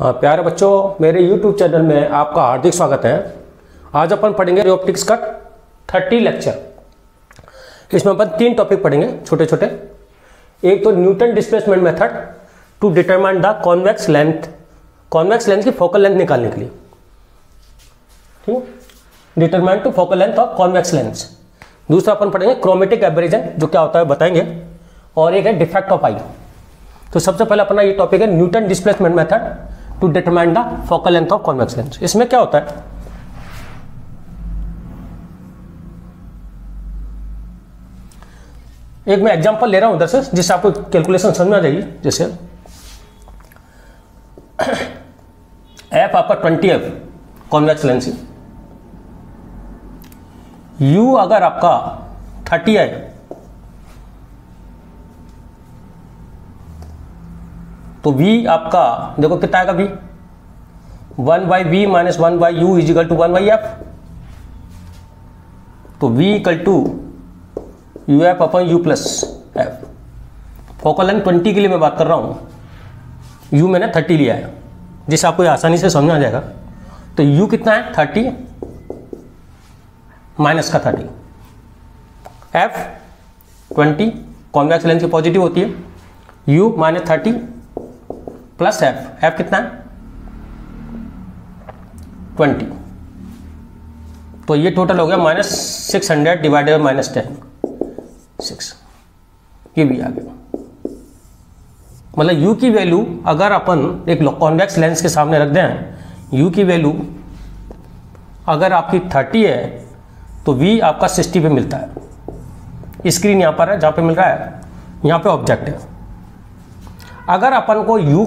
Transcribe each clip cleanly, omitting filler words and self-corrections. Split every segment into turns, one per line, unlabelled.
हाँ प्यारे बच्चों, मेरे YouTube चैनल में आपका हार्दिक स्वागत है। आज अपन पढ़ेंगे ऑप्टिक्स का 30 लेक्चर। इसमें अपन 3 टॉपिक पढ़ेंगे छोटे छोटे। एक तो Newton displacement method to determine the convex length की फोकल लेंथ निकालने के लिए, ठीक है, determine to focal length of convex lens. दूसरा अपन पढ़ेंगे क्रोमेटिक एब्रेजन, जो क्या होता है बताएंगे, और एक है डिफेक्ट ऑफ आई। तो सबसे पहले अपना ये टॉपिक है Newton displacement method to determine the focal length of convex lens. इसमें क्या होता है, एक मैं एग्जांपल ले रहा हूं उधर से जिससे आपको कैलकुलेशन समझ में आ जाएगी। जैसे एफ आपका 20F कॉन्वेक्स लेंस, यू अगर आपका 30 है तो V आपका देखो कितना आएगा, V 1/V minus 1/U is equal to 1/F। तो V इक्वल टू UF अपन U plus F। Focal length 20 के लिए मैं बात कर रहा हूं, U मैंने 30 लिया है, जिससे आपको आसानी से समझ आ जाएगा। तो U कितना है 30 माइनस का 30, F 20 कॉन्वेक्स लेंस की पॉजिटिव होती है, U माइनस 30 प्लस F कितना है 20। तो ये टोटल हो गया -600 डिवाइडेड बाय -10, 6। ये भी आ गया। मतलब U की वैल्यू अगर अपन एक कॉन्वेक्स लेंस के सामने रख दें, U की वैल्यू अगर आपकी 30 है तो V आपका 60 पे मिलता है। स्क्रीन यहाँ पर है, जहाँ पे मिल रहा है यहाँ पे ऑब्जेक्ट है। अगर अपन को U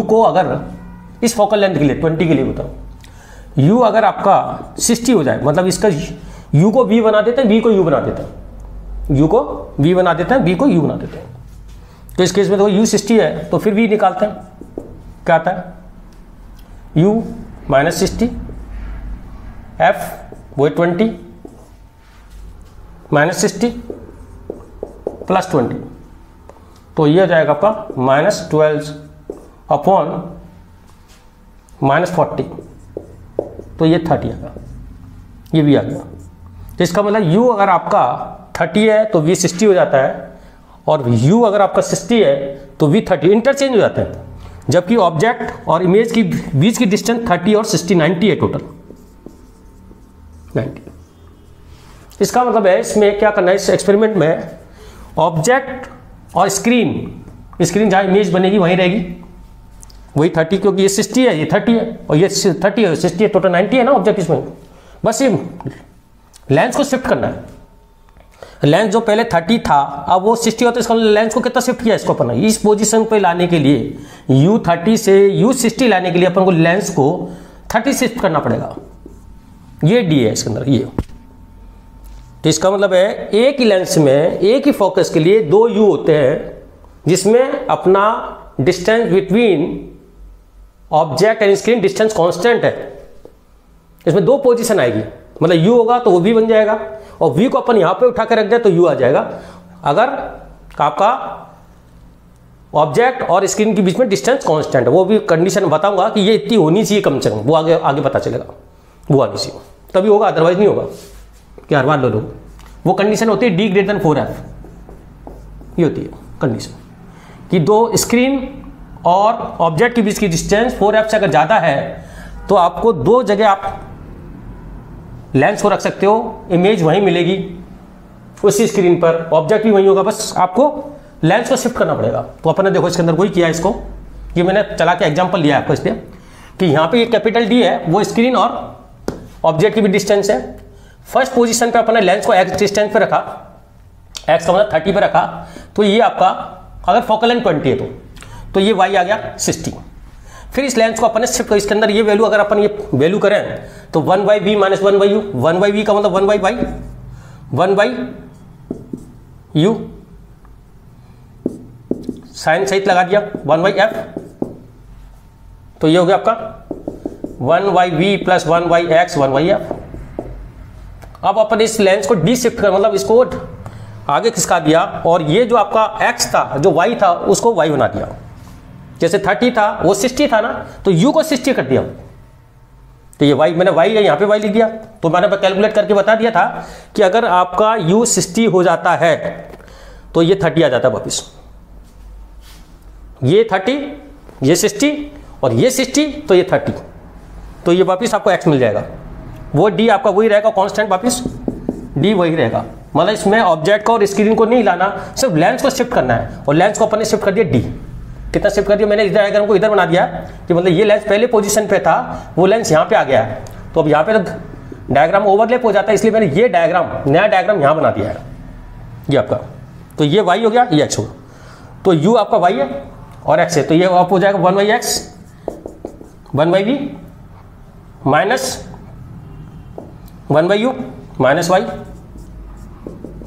को अगर इस फोकल लेंथ के लिए 20 के लिए बताओ, U अगर आपका 60 हो जाए, मतलब इसका U को V बना देते हैं, V को U बना देते हैं, U को V बना देते हैं, V को U बना देते हैं। तो इस केस में देखो U 60 है तो फिर V निकालते हैं, क्या आता है U माइनस 60, F वो 20 माइनस 60 प्लस 20, तो ये हो जाएगा आपका -12 अपॉन -40, तो ये 30 आएगा। ये भी आ गया। तो इसका मतलब U अगर आपका 30 है तो V 60 हो जाता है, और U अगर आपका 60 है तो V 30, इंटरचेंज हो जाते हैं। जबकि ऑब्जेक्ट और इमेज की बीच की डिस्टेंस 30 और 60 90 है, टोटल 90। इसका मतलब है इसमें क्या करना है, इस एक्सपेरिमेंट में ऑब्जेक्ट और स्क्रीन जहाँ इमेज बनेगी वहीं रहेगी, वही 30, क्योंकि ये 60 है, ये 30 है, और ये 30 है, 60 है, टोटल 90 है ना ऑब्जेक्ट इसमें। बस ये लेंस को शिफ्ट करना है। लेंस जो पहले 30 था अब वो 60 होता है, इसका लेंस को कितना शिफ्ट किया इसको अपन इस पोजीशन पे लाने के लिए, U 30 से U 60 लाने के लिए अपन को लेंस को 30 शिफ्ट करना पड़ेगा। ये D है इसके अंदर, ये। तो इसका मतलब है एक ही लेंस में एक ही फोकस के लिए 2 U होते हैं, जिसमें अपना distance between object and screen distance constant है। इसमें 2 पोजीशन आएगी, मतलब U होगा तो वो भी बन जाएगा, और V को अपन यहां पे उठा कर रख दे तो U आ जाएगा। अगर आपका ऑब्जेक्ट और स्क्रीन के बीच में डिस्टेंस कांस्टेंट है, वो भी कंडीशन बताऊंगा कि ये इतनी होनी चाहिए कम से कम, वो आगे पता चलेगा, वो आनी चाहिए तभी होगा, अदरवाइज नहीं होगा। क्या हर बार लो, वो कंडीशन होती है D ग्रेटर देन 4F। ये होती है कंडीशन कि 2 स्क्रीन और ऑब्जेक्ट के बीच की डिस्टेंस 4F से अगर ज़्यादा है तो आपको 2 जगह आप लेंस को रख सकते हो, इमेज वहीं मिलेगी उसी स्क्रीन पर, ऑब्जेक्ट भी वहीं होगा, बस आपको लेंस को शिफ्ट करना पड़ेगा। तो अपन ने देखो इसके अंदर वही किया इसको, ये मैंने चला के एग्जांपल लिया आपको इसलिए कि यहाँ पे ये कैपिटल D है, वो स्क्रीन और ऑब्जेक्ट की भी डिस्टेंस है। फर्स्ट पोजीशन पे अपने लेंस को x डिस्टेंस पे रखा, x का मतलब 30 पे रखा, तो ये आपका अगर फोकल लेंथ 20 है तो ये y आ गया 60। फिर इस लेंस को अपने शिफ्ट, इसके अंदर ये वैल्यू अगर अपन ये वैल्यू करें तो 1/V माइनस 1/U, 1/V का मतलब 1/Y, 1/U साइन सहित लगा दिया, 1/F, तो ये हो गया आपका 1/V प्लस 1/X 1/F। अब अपन इस लेंस को डी शिफ्ट कर, मतलब इसको आगे खिसका दिया, और ये जो आपका x था, जो y था, उसको y बना दिया। जैसे 30 था वो 60 था ना, तो u को 60 कर दिया, तो ये y मैंने y है यहाँ पे y लिख दिया। तो मैंने कैलकुलेट करके बता दिया था कि अगर आपका u 60 हो जाता है तो ये 30 आ जाता है वापिस, ये 30, ये 60 और ये 60, तो ये 30, तो ये वापिस आपको x मिल जाएगा। वो d आपका वही रहेगा कांस्टेंट, वापिस d वही रहेगा। मतलब इसमें ऑब्जेक्ट को और स्क्रीन को नहीं लाना, सिर्फ लेंस को शिफ्ट करना है, और लेंस को अपन ने शिफ्ट कर दिया d। कितना शिफ्ट कर दिया मैंने, इस डायग्राम को इधर बना दिया कि मतलब ये लेंस पहले पोजीशन पे था, वो लेंस यहाँ पे आ गया है, तो अब यहाँ पे तो डायग्राम ओवरलैप हो जाता है, इसलिए मैंने ये डायग्राम, नया डायग्राम यहाँ बना दिया है ये आपका। तो ये y हो गया, ये x होगा, तो u आपका y है और x है, तो ये आप हो जाएगा 1/x 1/v minus 1/u minus y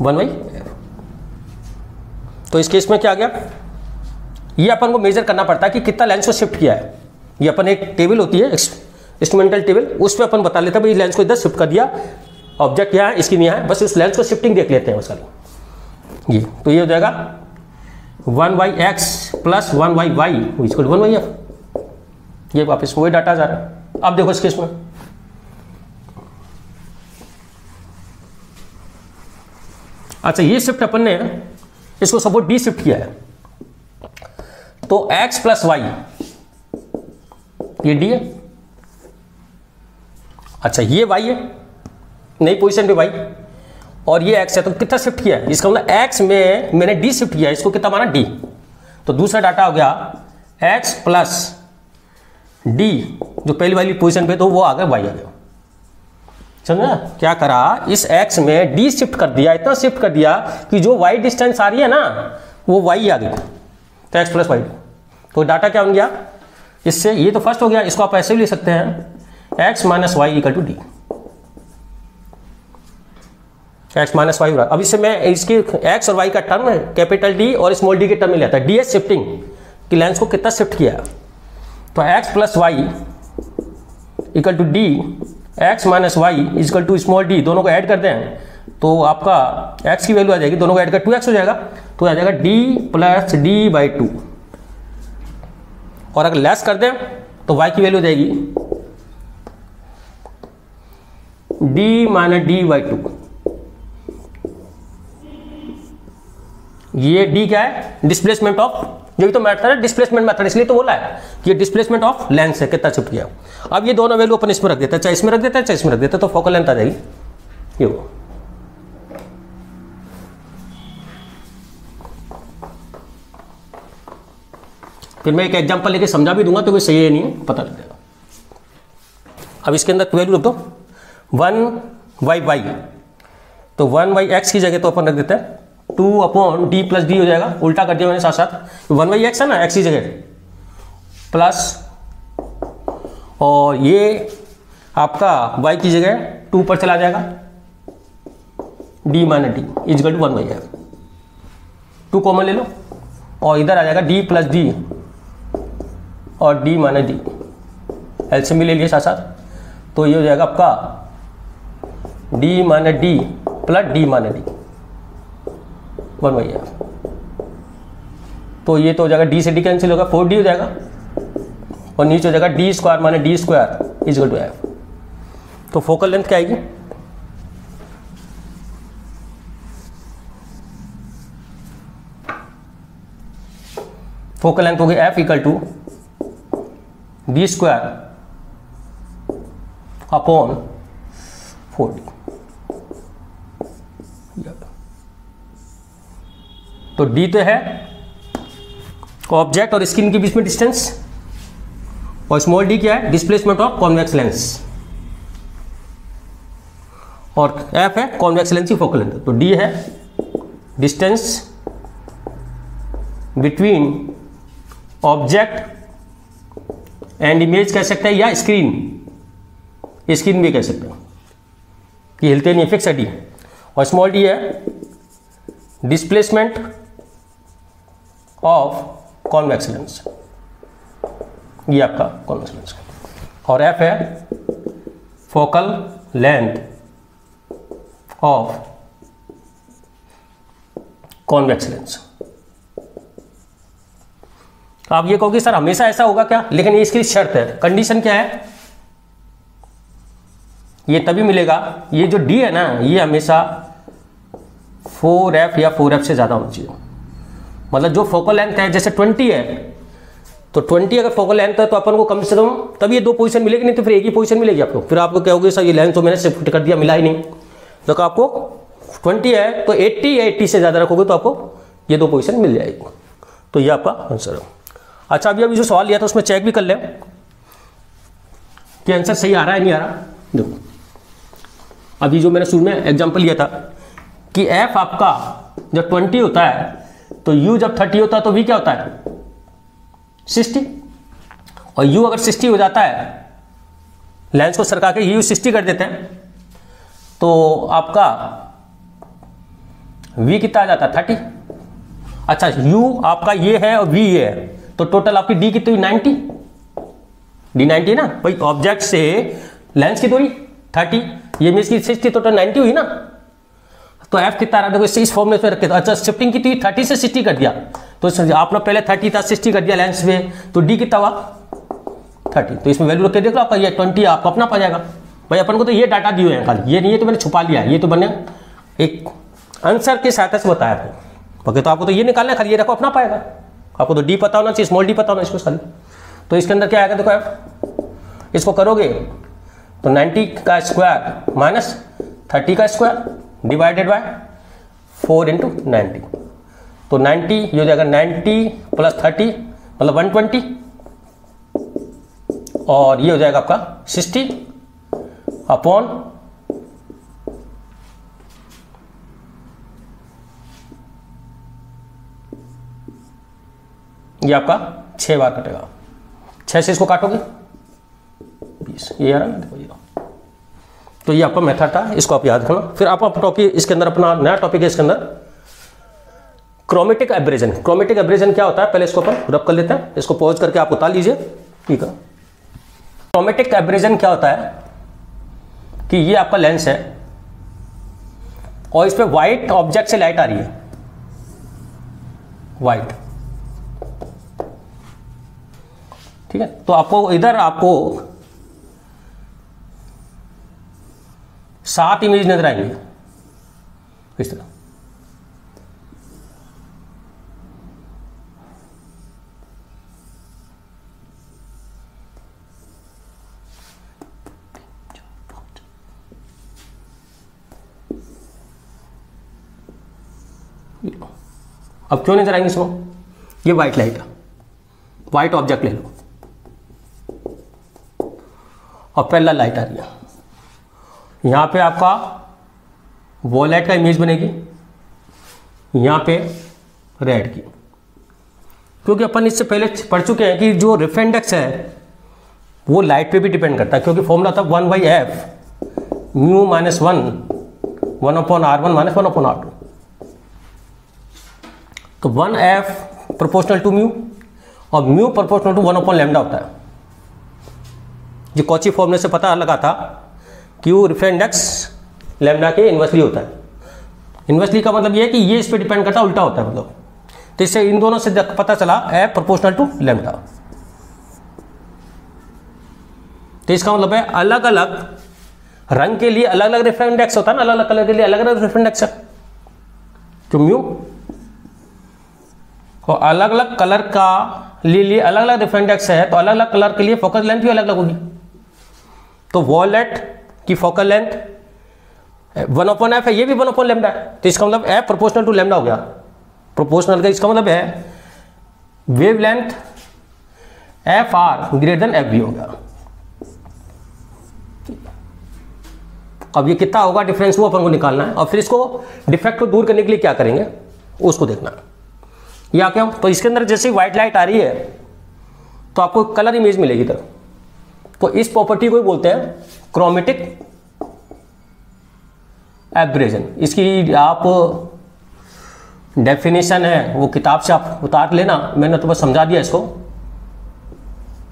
1/f। तो इस केस में क्या आ गया, ये अपन को मेजर करना पड़ता है कि कितना लेंस को शिफ्ट किया है। ये अपन एक टेबल होती है इंस्ट्रूमेंटल टेबल, उस पर अपन बता लेते हैं भाई लेंस को इधर शिफ्ट कर दिया, ऑब्जेक्ट यहाँ है, इसकी नहीं है, बस उस लेंस को शिफ्टिंग देख लेते हैं उसका ये। तो ये हो जाएगा 1/x plus 1/y equal to 1/f। ये वापस वही डाटा जा रहा है। अब देखो इस केस में अच्छा, ये शिफ्ट अपन ने इसको सपोज डी शिफ्ट किया है, तो x प्लस वाई ये d है। अच्छा ये y है, नई पोजीशन पे y, और ये x है, तो कितना शिफ्ट किया है, इसका मतलब x में मैंने d शिफ्ट किया है, इसको कितना माना d, तो दूसरा डाटा हो गया x प्लस d, जो पहली वाली पोजीशन पे, तो वो आ गया y आ गया। समझा क्या करा, इस x में d शिफ्ट कर दिया, इतना शिफ्ट कर दिया कि जो y डिस्टेंस आ रही है ना वो y आ गई, तो x प्लस वाई, तो डाटा क्या बन गया इससे, ये तो फर्स्ट हो गया, इसको आप ऐसे भी लिख सकते हैं x minus y equal to D, x minus y. अब इससे मैं इसकी x और y का टर्म है कैपिटल D और स्मॉल d के टर्म में लेता है, ds शिफ्टिंग कि लेंस को कितना शिफ्ट किया है, तो x plus y equal to D, x minus y equal to small d, दोनों को ऐड करते हैं तो आपका x की वैल्यू आ जाएगी, दोनों को ऐड कर 2x हो जाएगा, तो आ जाएगा d प्लस d/2, और अगर लेस कर दें तो y की वैल्यू हो जाएगी d माइनस d/2। ये d क्या है, डिस्प्लेसमेंट ऑफ, यही तो मेथड है डिस्प्लेसमेंट मेथड, इसलिए तो बोला है कि ये डिस्प्लेसमेंट ऑफ लेंस है, कितना शिफ्ट किया। अब ये दोनों वैल्यू अपन इसमें रख देते हैं, चाहे इसमें रख देते हैं चाहे इसमें रख देते हैं, तो फोकल लेंथ आ जाएगी ये वो। फिर मैं एक एग्जांपल लेके समझा भी दूंगा तो कोई सही है नहीं है पता लग जाएगा। अब इसके अंदर वैल्यू रख दो 1/y, तो 1/x की जगह तो अपन रख देते हैं 2/d प्लस d हो जाएगा, उल्टा कर दिया मैंने साथ साथ, 1/x है ना x की जगह प्लस, और ये आपका y की जगह 2 पर चला जाएगा, d minus d equal to 1/f, 2 common ले लो और इधर आ जाएगा d प्लस d और d माइनस d, एलसीएम भी ले लिए साथ साथ, तो ये हो जाएगा आपका d minus d plus d minus d 1/f। तो ये तो हो जाएगा d से d कैंसिल होगा, 4d हो जाएगा, और नीचे हो जाएगा d square minus d square equal to f। तो फोकल लेंथ क्या आएगी, फोकल लेंथ होगी f equal to d square upon 4d। तो d तो है ऑब्जेक्ट और स्क्रीन के बीच में डिस्टेंस, और स्मॉल d क्या है, डिस्प्लेसमेंट ऑफ कॉन्वेक्स लेंस, और f है कॉन्वेक्स लेंस की फोकल लेंथ। तो d है distance between object and image कह सकते हैं, या स्क्रीन, स्क्रीन भी कह सकते हैं, ये हिलते नहीं, फिक्स है d, और स्मॉल d है डिस्प्लेसमेंट ऑफ कॉन्वेक्स लेंस, ये आपका कॉन्वेक्स लेंस, और f है focal length of convex lens. तो आप ये कहोगे सर हमेशा ऐसा होगा क्या, लेकिन ये इसकी शर्त है, कंडीशन क्या है, ये तभी मिलेगा, ये जो डी है ना ये हमेशा 4f या 4f से ज़्यादा होना चाहिए। मतलब जो फोकल लेंथ है जैसे 20 है, तो 20 अगर फोकल लेंथ है तो अपन को कम से कम तब ये 2 पोजीशन मिलेगी, नहीं तो फिर एक ही पोजीशन मिलेगी आपको। फिर आपको कहोगे सर ये लेंथ तो मैंने शिफ्ट कर दिया, मिला ही नहीं। तो आपको 20 है तो 80 या 80 से ज़्यादा रखोगे तो आपको ये 2 पोजीशन मिल जाएगी। तो ये आपका आंसर है। अच्छा अभी जो सवाल लिया था उसमें चेक भी कर लें कि आंसर सही आ रहा है नहीं आ रहा। देखो अभी जो मैंने शुरू में एग्जाम्पल लिया था कि f आपका जब 20 होता है तो u जब 30 होता है तो v क्या होता है 60, और u अगर 60 हो जाता है, लेंस को सरका के u 60 कर देते हैं तो आपका v कितना आ जाता है 30। अच्छा u आपका ये है और v ये है, तो टोटल आपकी d कितनी 90, d 90 ना भाई, ऑब्जेक्ट से लेंस की दूरी 30, ये मीन्स की 60 टोटल 90 हुई ना। तो f कितना रहा, देखो इस फॉर्मूले में रखे। तो अच्छा शिफ्टिंग की 30 से 60 कर दिया, तो आपने पहले 30 था 60 कर दिया लेंस में, तो d कितना हुआ 30। तो इसमें वैल्यू रख के देख लो आपका ये 20 आपको अपना पा जाएगा। भाई अपन को तो ये डाटा दिए हैं खाली, ये नहीं है तो मैंने छुपा लिया, ये तो मैंने एक आंसर की सहायता से बताया था। बाकी तो आपको तो ये निकालना है खाली, ये रखो अपना पाएगा। आपको तो डी पता होना चाहिए, स्मॉल डी पता होना इसको खाली। तो इसके अंदर क्या आएगा देखो आप इसको करोगे तो 90 का स्क्वायर माइनस 30 का स्क्वायर डिवाइडेड बाय 4 × 90। तो 90 ये हो जाएगा 90 + 30 मतलब 120, और ये हो जाएगा आपका 60 अपॉन ये आपका 6 बार कटेगा, 6 से इसको काटोगे 20, ये आ रहा है। तो ये आपका मेथड था, इसको आप याद रखना। फिर आप टॉपिक इसके अंदर अपना नया टॉपिक है इसके अंदर क्रोमेटिक एब्रेजन। क्रोमेटिक एब्रेजन क्या होता है पहले इसको अपन रब कर लेते हैं, इसको पॉज करके आप उतार लीजिए। ठीक है, क्रोमेटिक एब्रेजन क्या होता है कि ये आपका लेंस है और इस पे व्हाइट ऑब्जेक्ट से लाइट आ रही है, व्हाइट। ठीक है, तो आपको इधर आपको 7 इमेज नजर आएंगे इस तरह। अब क्यों नजर आएंगे इसमें, ये व्हाइट लाइट है, व्हाइट ऑब्जेक्ट ले लो और पैरेलल लाइट आ रही है। यहां पे आपका वॉलेट का इमेज बनेगी, यहां पे रेड की, क्योंकि अपन इससे पहले पढ़ चुके हैं कि जो रिफ्रेक्शन इंडेक्स है वो लाइट पे भी डिपेंड करता है, क्योंकि फॉर्मूला था 1/f μ - 1 1/r1 - 1/r2। तो 1f प्रोपोर्शनल टू म्यू और म्यू प्रोपोर्शनल टू 1/λ होता है। जो कॉची फॉर्मूले से पता लगा था क्यू रिफ्रेक्शन इंडेक्स लैम्डा के इन्वर्सली होता है। इन्वर्सली का मतलब ये है कि ये इस पे डिपेंड करता है, उल्टा होता है मतलब। तो इससे इन दोनों से पता चला एफ प्रोपोर्शनल टू लैम्डा। तो इसका मतलब है अलग अलग रंग के लिए अलग अलग रिफ्रेक्शन इंडेक्स होता है ना, अलग अलग कलर के लिए अलग अलग रिफ्रेक्शन इंडेक्स है। तो म्यू और अलग अलग कलर का लिए अलग अलग रिफ्रेक्शन इंडेक्स है, तो अलग अलग कलर के लिए फोकस लेंथ भी अलग अलग होगी। तो वॉलेट की फोकल लेंथ 1/f है, ये भी 1/λ है। तो इसका मतलब f प्रोपोर्शनल टू लैम्डा हो गया। प्रोपोर्शनल का इसका मतलब है wave length FR greater than FB हो गया। अब ये कितना होगा डिफरेंस, वो अपन को निकालना है, और फिर इसको डिफेक्ट को दूर करने के लिए क्या करेंगे उसको देखना है। या क्या, तो इसके अंदर जैसे व्हाइट लाइट आ रही है तो आपको कलर इमेज मिलेगी इधर। तो इस प्रॉपर्टी को ही बोलते हैं क्रोमेटिक एब्रेजन। इसकी आप डेफिनेशन है वो किताब से आप उतार लेना, मैंने तो बस समझा दिया इसको।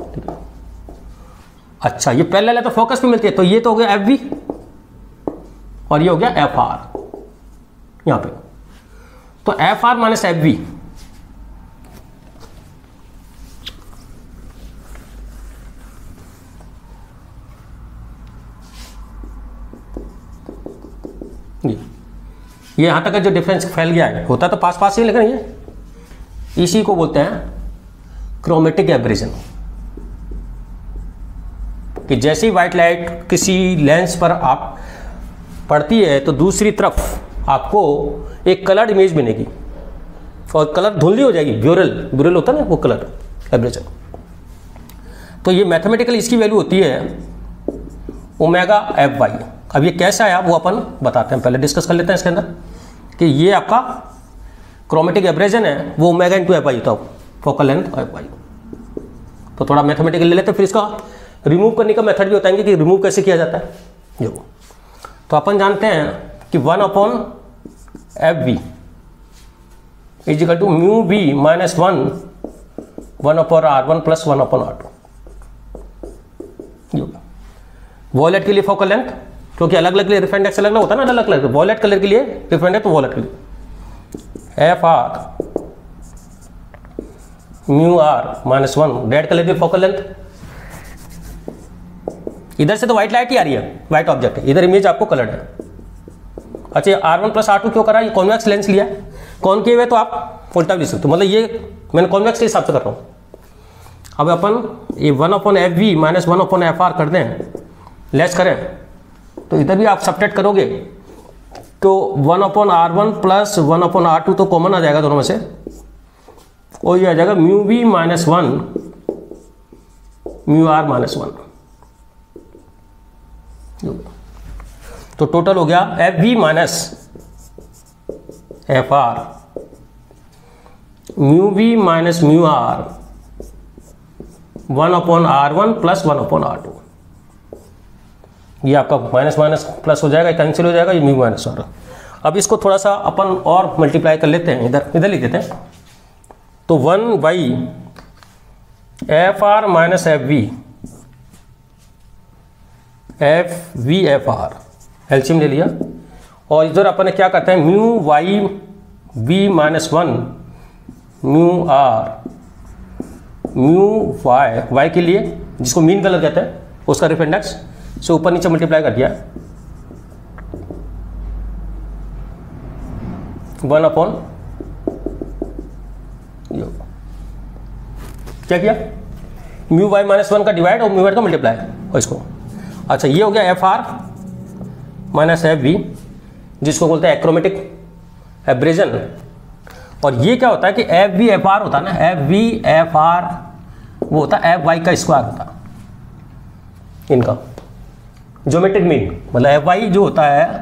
ठीक है, अच्छा ये पहले तो फोकस पे मिलती है, तो ये तो हो गया FB और ये हो गया FR यहां पे। तो FR - FB ये यहाँ तक का जो डिफरेंस फैल गया है, होता तो पास पास ही, लेकिन ये इसी को बोलते हैं क्रोमेटिक एब्रेजन। कि जैसे ही वाइट लाइट किसी लेंस पर आप पड़ती है तो दूसरी तरफ आपको एक कलर्ड इमेज बनेगी और कलर धुंधली हो जाएगी, ब्यूरल होता है ना वो कलर एब्रेजन। तो ये मैथमेटिकल इसकी वैल्यू होती है ओमेगा एफ वाई। अब ये कैसे आया वो अपन बताते हैं, पहले डिस्कस कर लेते हैं इसके अंदर कि ये आपका क्रोमेटिक एब्रेजन है वो ओमेगा इंटू एफ वाई होता है, फोकल लेंथ एफ वाई। तो थोड़ा मैथमेटिकल ले लेते हैं, फिर इसका रिमूव करने का मेथड भी बताएंगे कि रिमूव कैसे किया जाता है। जो तो अपन जानते हैं कि 1 upon F V is equal to mu B minus 1 upon R1 plus 1 upon R2। Violet के लिए फोकल लेंथ, क्योंकि अलग अलग लिए रिफरेंडेक्स अलग अलग होता है ना, अलग अलग। वॉलेट कलर के लिए रिफरेंडेक्स, तो वॉलेट के लिए F R mu R minus 1। Red colour की फोकल लेंथ, इधर से तो व्हाइट लाइट ही आ रही है, व्हाइट ऑब्जेक्ट है, इधर इमेज आपको कलर्ड है। अच्छा, R1 प्लस R2 क्यों करा? ये कॉन्वेक्स लेंस लिया, कॉनकेव है तो आप उल्टा भी लिख सकते हो, मतलब ये मैंने कॉन्वेक्स के हिसाब से कर रहा हूँ। अब अपन ये 1 upon F V minus 1 upon F R कर दें, लेस करें, तो इधर भी आप सब्ट्रैक्ट करोगे तो 1 upon R1 plus 1 upon R2 तो कॉमन आ जाएगा दोनों में से, और ये आ जाएगा mu B minus 1 mu R minus 1। तो टोटल हो गया F V minus F R mu B minus mu R 1 upon R1 plus 1 upon R2। ये आपका माइनस माइनस प्लस हो जाएगा, कैंसिल हो जाएगा, ये म्यू माइनस आर। अब इसको थोड़ा सा अपन और मल्टीप्लाई कर लेते हैं, इधर लिख देते हैं। तो 1 by F R minus F V F R LCM ले लिया, और इधर अपन क्या करते हैं mu y B minus 1 mu R mu y के लिए, जिसको मीन कलर कहते हैं, उसका रिफरेंडेक्स से ऊपर नीचे मल्टीप्लाई कर दिया 1 अपॉन, क्या किया म्यू वाई माइनस 1 का डिवाइड और म्यू वाई का मल्टीप्लाई और इसको। अच्छा, ये हो गया F R minus F V, जिसको बोलते हैं एक्रोमेटिक एब्रेजन। और ये क्या होता है कि एफ वी एफ आर होता है ना, एफ वी एफ आर वो होता है एफ वाई का स्क्वायर होता है इनका ज्योमेट्रिक मीन, मतलब एफ वाई जो होता है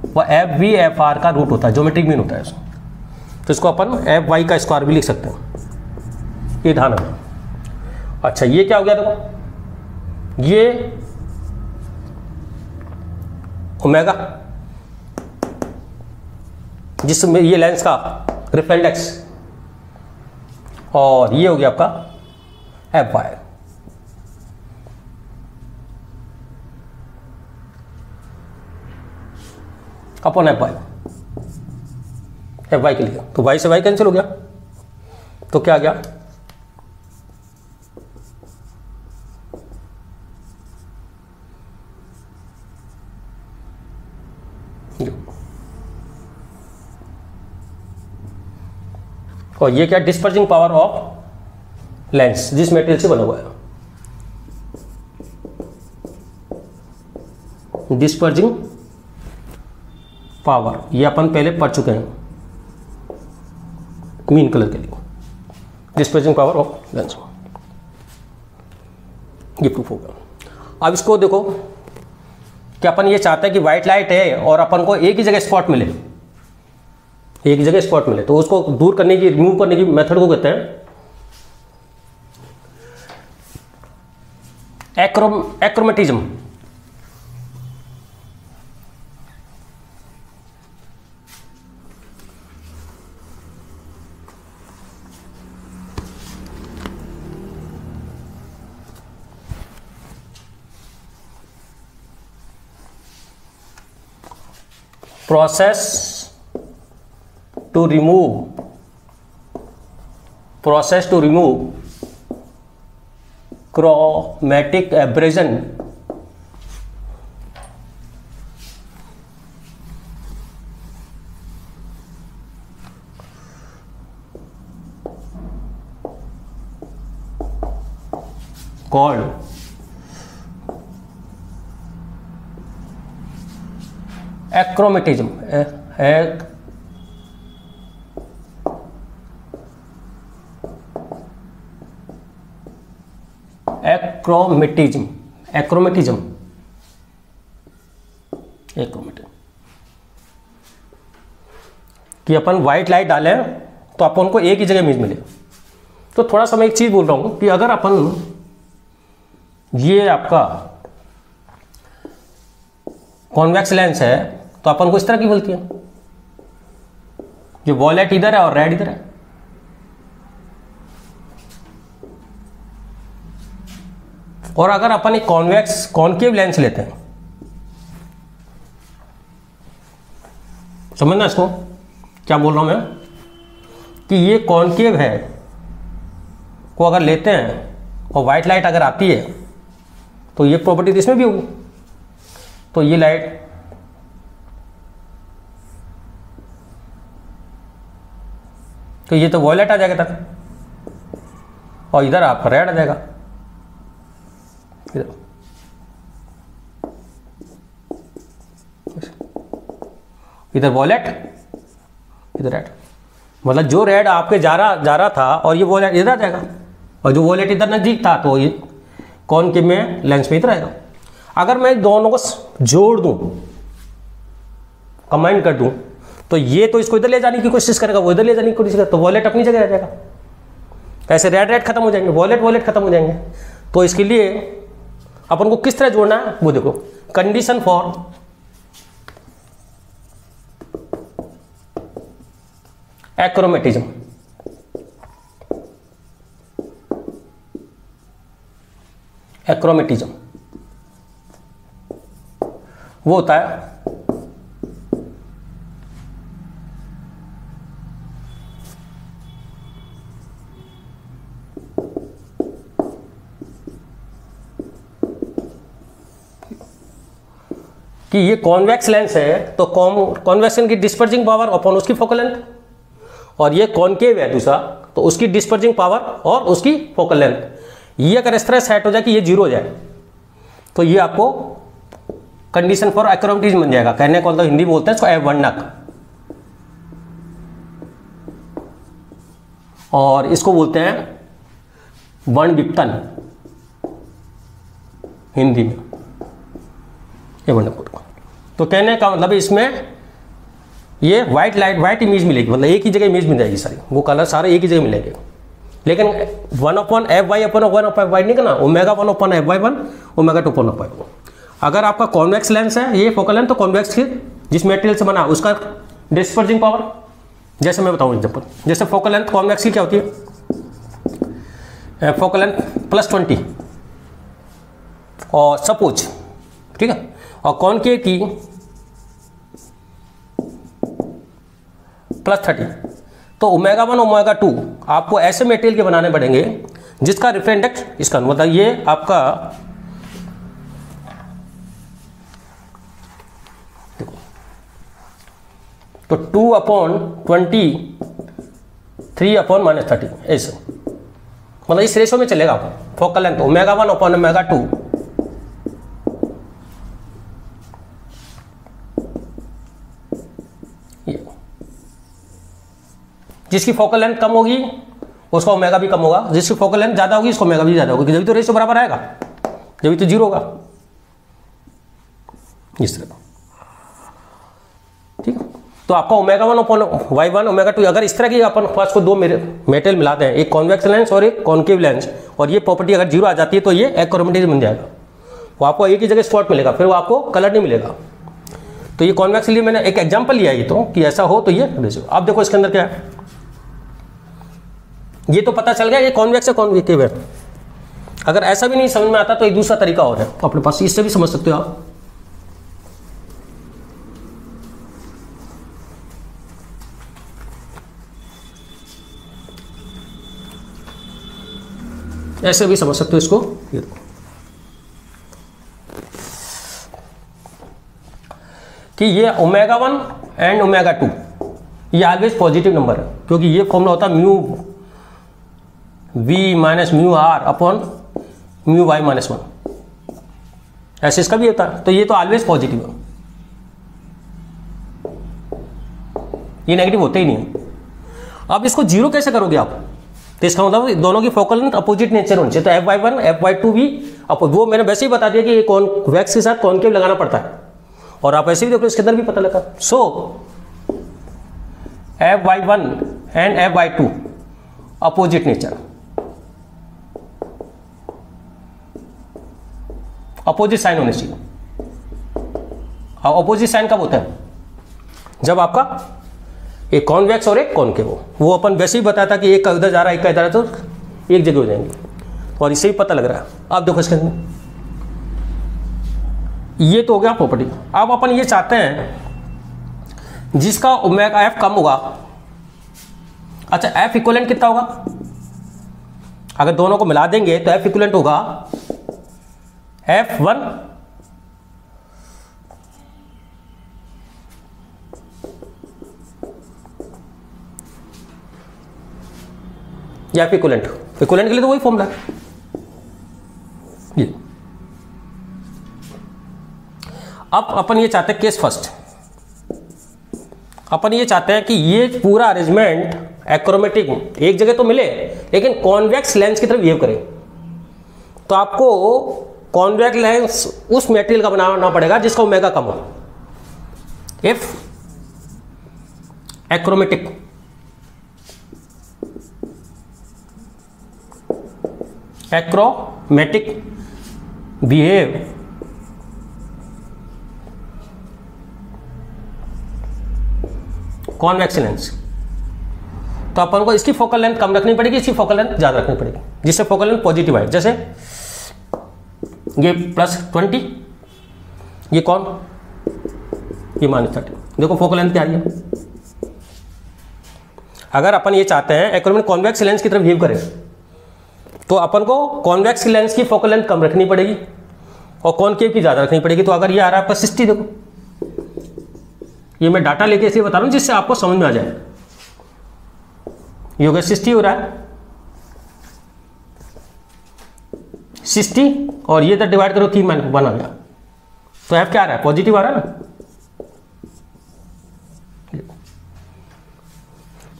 वह एफ वी एफ आर का रूट होता है, ज्योमेट्रिक मीन होता है इसको। तो इसको अपन एफ वाई का स्क्वायर भी लिख सकते हैं, ये ध्यान रखना। अच्छा, ये क्या हो गया देखो, ये ओमेगा जिसमें ये लेंस का रिफ्लेक्टेक्स, और ये हो गया आपका F Y. Upon F Y के लिए, तो वाई से वाई कैंसिल हो गया, तो क्या आ गया और ये क्या डिस्पर्जिंग पावर ऑफ लेंस जिस मेटेरियल से बना हुआ है, डिस्पर्जिंग पावर, ये अपन पहले पढ़ चुके हैं मीन कलर के लिए, डिस्पर्जिंग पावर ऑफ लेंस, ये प्रूफ होगा। अब इसको देखो कि अपन ये चाहते हैं कि व्हाइट लाइट है और अपन को एक ही जगह स्पॉट मिले, एक जगह स्पॉट मिले, तो उसको दूर करने की, रिमूव करने की मेथड को कहते हैं achromatism. process to remove chromatic aberration called achromatism. Achromatism achromatism achromatism कि अपन व्हाइट लाइट डालें तो अपन को एक ही जगह इमेज मिले। तो थोड़ा सा मैं एक चीज बोल रहा हूं कि अगर अपन ये आपका कॉन्वेक्स लेंस है तो अपन को इस तरह की मिलती है, जो वॉलेट इधर है और रेड इधर है। और अगर अपन एक कॉन्वेक्स कॉनकेव लेंस लेते हैं, समझना इसको क्या बोल रहा हूं मैं, कि ये कॉनकेव है को अगर लेते हैं और वाइट लाइट अगर आती है तो ये प्रॉपर्टी तो इसमें भी होगी। तो ये लाइट तो ये तो वॉयलेट आ जाएगा तक, और इधर आपका रेड आ जाएगा। इधर वॉलेट इधर रेड, मतलब जो रेड आपके जा रहा था और ये वॉलेट इधर आ जाएगा, और जो वॉलेट इधर नजदीक था तो ये कॉनकेव में लेंस में इधर आएगा। अगर मैं दोनों को जोड़ दूं, कंबाइन कर दूं, तो ये तो इसको इधर ले जाने की कोशिश करेगा, वो इधर ले जाने की कोशिश करेगा, तो वॉलेट अपनी जगह आ जाएगा। ऐसे रेड रेड खत्म हो जाएंगे, वॉलेट खत्म हो जाएंगे। तो इसके लिए अपन को किस तरह जोड़ना है वो देखो, कंडीशन फॉर एक्रोमेटिज्म। एक्रोमेटिज्म वो होता है कि ये कॉन्वेक्स लेंस है तो कॉन्वेक्शन की डिस्पर्जिंग पावर अपॉन उसकी फोकल लेंथ, और ये कॉनकेव है दूसरा तो उसकी डिस्पर्जिंग पावर और उसकी फोकल लेंथ। ये अगर इस तरह सेट हो जाए कि ये जीरो हो जाए तो ये आपको कंडीशन फॉर एक्रोमेटिज्म बन जाएगा। कहने को तो हिंदी बोलते हैं इसको अवर्णक, और इसको बोलते हैं वर्ण विपतन हिंदी में, ये वर्णक। तो कहने का मतलब इसमें ये व्हाइट लाइट व्हाइट इमेज मिलेगी, मतलब एक ही जगह इमेज मिल जाएगी सारी, वो कलर सारे एक ही जगह मिलेंगे। लेकिन 1/Fy/1/Fy नहीं करना, Ω1/Fy1 Ω2/Fy2। अगर आपका कॉन्वेक्स लेंस है ये फोकल लेंथ, तो कॉन्वेक्स के जिस मटेरियल से बना उसका डिस्पर्जिंग पावर, जैसे मैं बताऊं एग्जांपल, जैसे फोकल लेंथ कॉन्वेक्स की क्या होती है, फोकल लेंथ +20 और सपोज, ठीक है, और कॉनकेव की +30। तो Ω1 Ω2 आपको ऐसे मटेरियल के बनाने पड़ेंगे जिसका रिफ्रेक्टेड इसका, मतलब ये आपका तो 2/20 3/-30 ऐसे, मतलब इस रेशो में चलेगा आपको फोकल लेंथ Ω1/Ω2 जिसकी फोकल लेंथ कम होगी उसका ओमेगा भी कम होगा, जिसकी फोकल लेंथ ज्यादा होगी उसका ओमेगा भी ज्यादा होगी, जब तो रेशियो बराबर आएगा, जब तो जीरो होगा, इस तरह। ठीक है, तो आपका Ω1/Y1 Ω2 अगर इस तरह की अपन पास को दो मेटल मिलाते हैं, एक कॉन्वेक्स लेंस और एक कॉनकेव लेंस, और ये प्रॉपर्टी अगर जीरो आ जाती है तो ये एक्रोमेटिज्म बन जाएगा, वो आपको एक ही जगह स्पॉट मिलेगा, फिर वो आपको कलर नहीं मिलेगा। तो ये कॉन्वेक्स के लिए मैंने एक एग्जांपल लिया, ये तो कि ऐसा हो तो ये रेशियो। अब देखो इसके अंदर क्या है, ये तो पता चल गया ये कॉन्वेक्स है कॉन्केव है। अगर ऐसा भी नहीं समझ में आता तो एक दूसरा तरीका और है अपने पास, इससे भी समझ सकते हो आप। ऐसे भी समझ सकते हो इसको, ये देखो कि ये Ω1 एंड Ω2 ये ऑलवेज पॉजिटिव नंबर है, क्योंकि ये फॉर्मूला होता है μV - μR upon mu Y minus 1, ऐसे इसका भी होता है। तो ये तो ऑलवेज पॉजिटिव है, ये नेगेटिव होते ही नहीं है। अब इसको जीरो कैसे करोगे आप? तो इसका मतलब दोनों की फोकल लेंथ अपोजिट नेचर होनी चाहिए। तो Fy1 Fy2 भी वो मैंने वैसे ही बता दिया कि कॉन्वेक्स के साथ कॉनकेव लगाना पड़ता है, और आप ऐसे भी देखो इसके अंदर भी पता लगा। So Fy1 and Fy2 opposite nature, opposite sign होने चाहिए। अपोजिट साइन कब होता है? जब आपका एक कॉन्वेक्स और एक कॉनकेव हो। वो अपन वैसे ही बताया था कि एक का इधर जा रहा है, एक का इधर है, तो एक जगह हो जाएंगे, और इससे ही पता लग रहा है। आप देखो इसके अंदर, ये तो हो गया प्रॉपर्टी। अब अपन ये चाहते हैं जिसका ओमेगा एफ कम होगा। अच्छा, एफ इक्विवेलेंट कितना होगा? अगर दोनों को मिला देंगे तो एफ इक्विवेलेंट होगा F1 या इक्विवेलेंट। इक्विवेलेंट के लिए तो वही फॉर्मूला है ये। अब अपन ये चाहते हैं केस फर्स्ट, अपन ये चाहते हैं कि ये पूरा अरेंजमेंट एक्रोमेटिक एक जगह तो मिले, लेकिन कॉन्वेक्स लेंस की तरफ बिहेव करे। तो आपको कॉन्वेक्स लेंस उस मेटेरियल का बनाना पड़ेगा जिसका ओमेगा कम हो। If achromatic behave convex lens, तो अपन को इसकी फोकल लेंथ कम रखनी पड़ेगी, इसकी फोकल लेंथ ज्यादा रखनी पड़ेगी, जिससे फोकल लेंथ पॉजिटिव आए। जैसे ये +20, ये कौन, ये -30। देखो फोकल लेंथ क्या आ रही है। अगर अपन ये चाहते हैं एक्रोमेटिक कॉन्वेक्स लेंस की तरफ बिहेव करें, तो अपन को कॉन्वेक्स लेंस की फोकल लेंथ कम रखनी पड़ेगी और कॉनकेव की ज्यादा रखनी पड़ेगी। तो अगर ये आ रहा है आपका 60, देखो ये मैं डाटा लेके इसलिए बता रहा हूं जिससे आपको समझ में आ जाए। ये हो गया 60 हो रहा है 60, और ये तो डिवाइड करो 3 - 1 आ गया। तो एफ क्या आ रहा है? पॉजिटिव आ रहा है ना।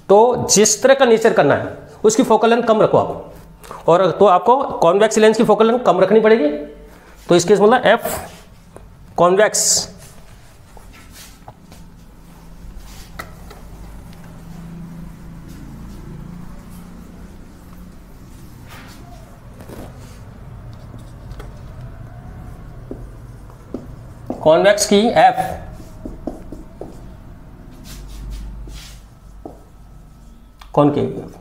तो जिस तरह का नेचर करना है उसकी फोकल लेंथ कम रखो आप, और तो आपको कॉन्वेक्स लेंस की फोकल लेंथ कम रखनी पड़ेगी। तो इसके मतलब एफ कॉन्वेक्स कॉन्वेक्स की एफ कॉनकेव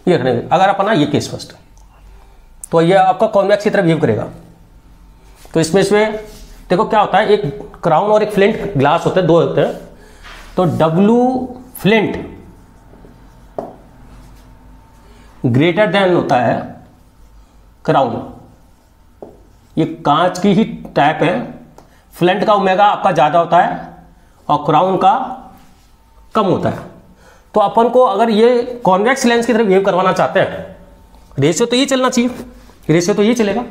ये रखने। अगर अपना ये केस फर्स्ट, तो ये आपका कॉन्वेक्स की तरफ बिहेव करेगा। तो इसमें देखो क्या होता है, एक क्राउन और एक फ्लिंट ग्लास होते हैं, दो होते हैं। तो डब्लू फ्लिंट ग्रेटर देन होता है क्राउन। ये कांच की ही टाइप है। फ्लिंट का ओमेगा आपका ज्यादा होता है और क्राउन का कम होता है। तो अपन को अगर ये कॉन्वेक्स लेंस की तरफ बिहेव करवाना चाहते हैं, रेशियो तो ये चलना चाहिए, रेशियो तो ये चलेगा।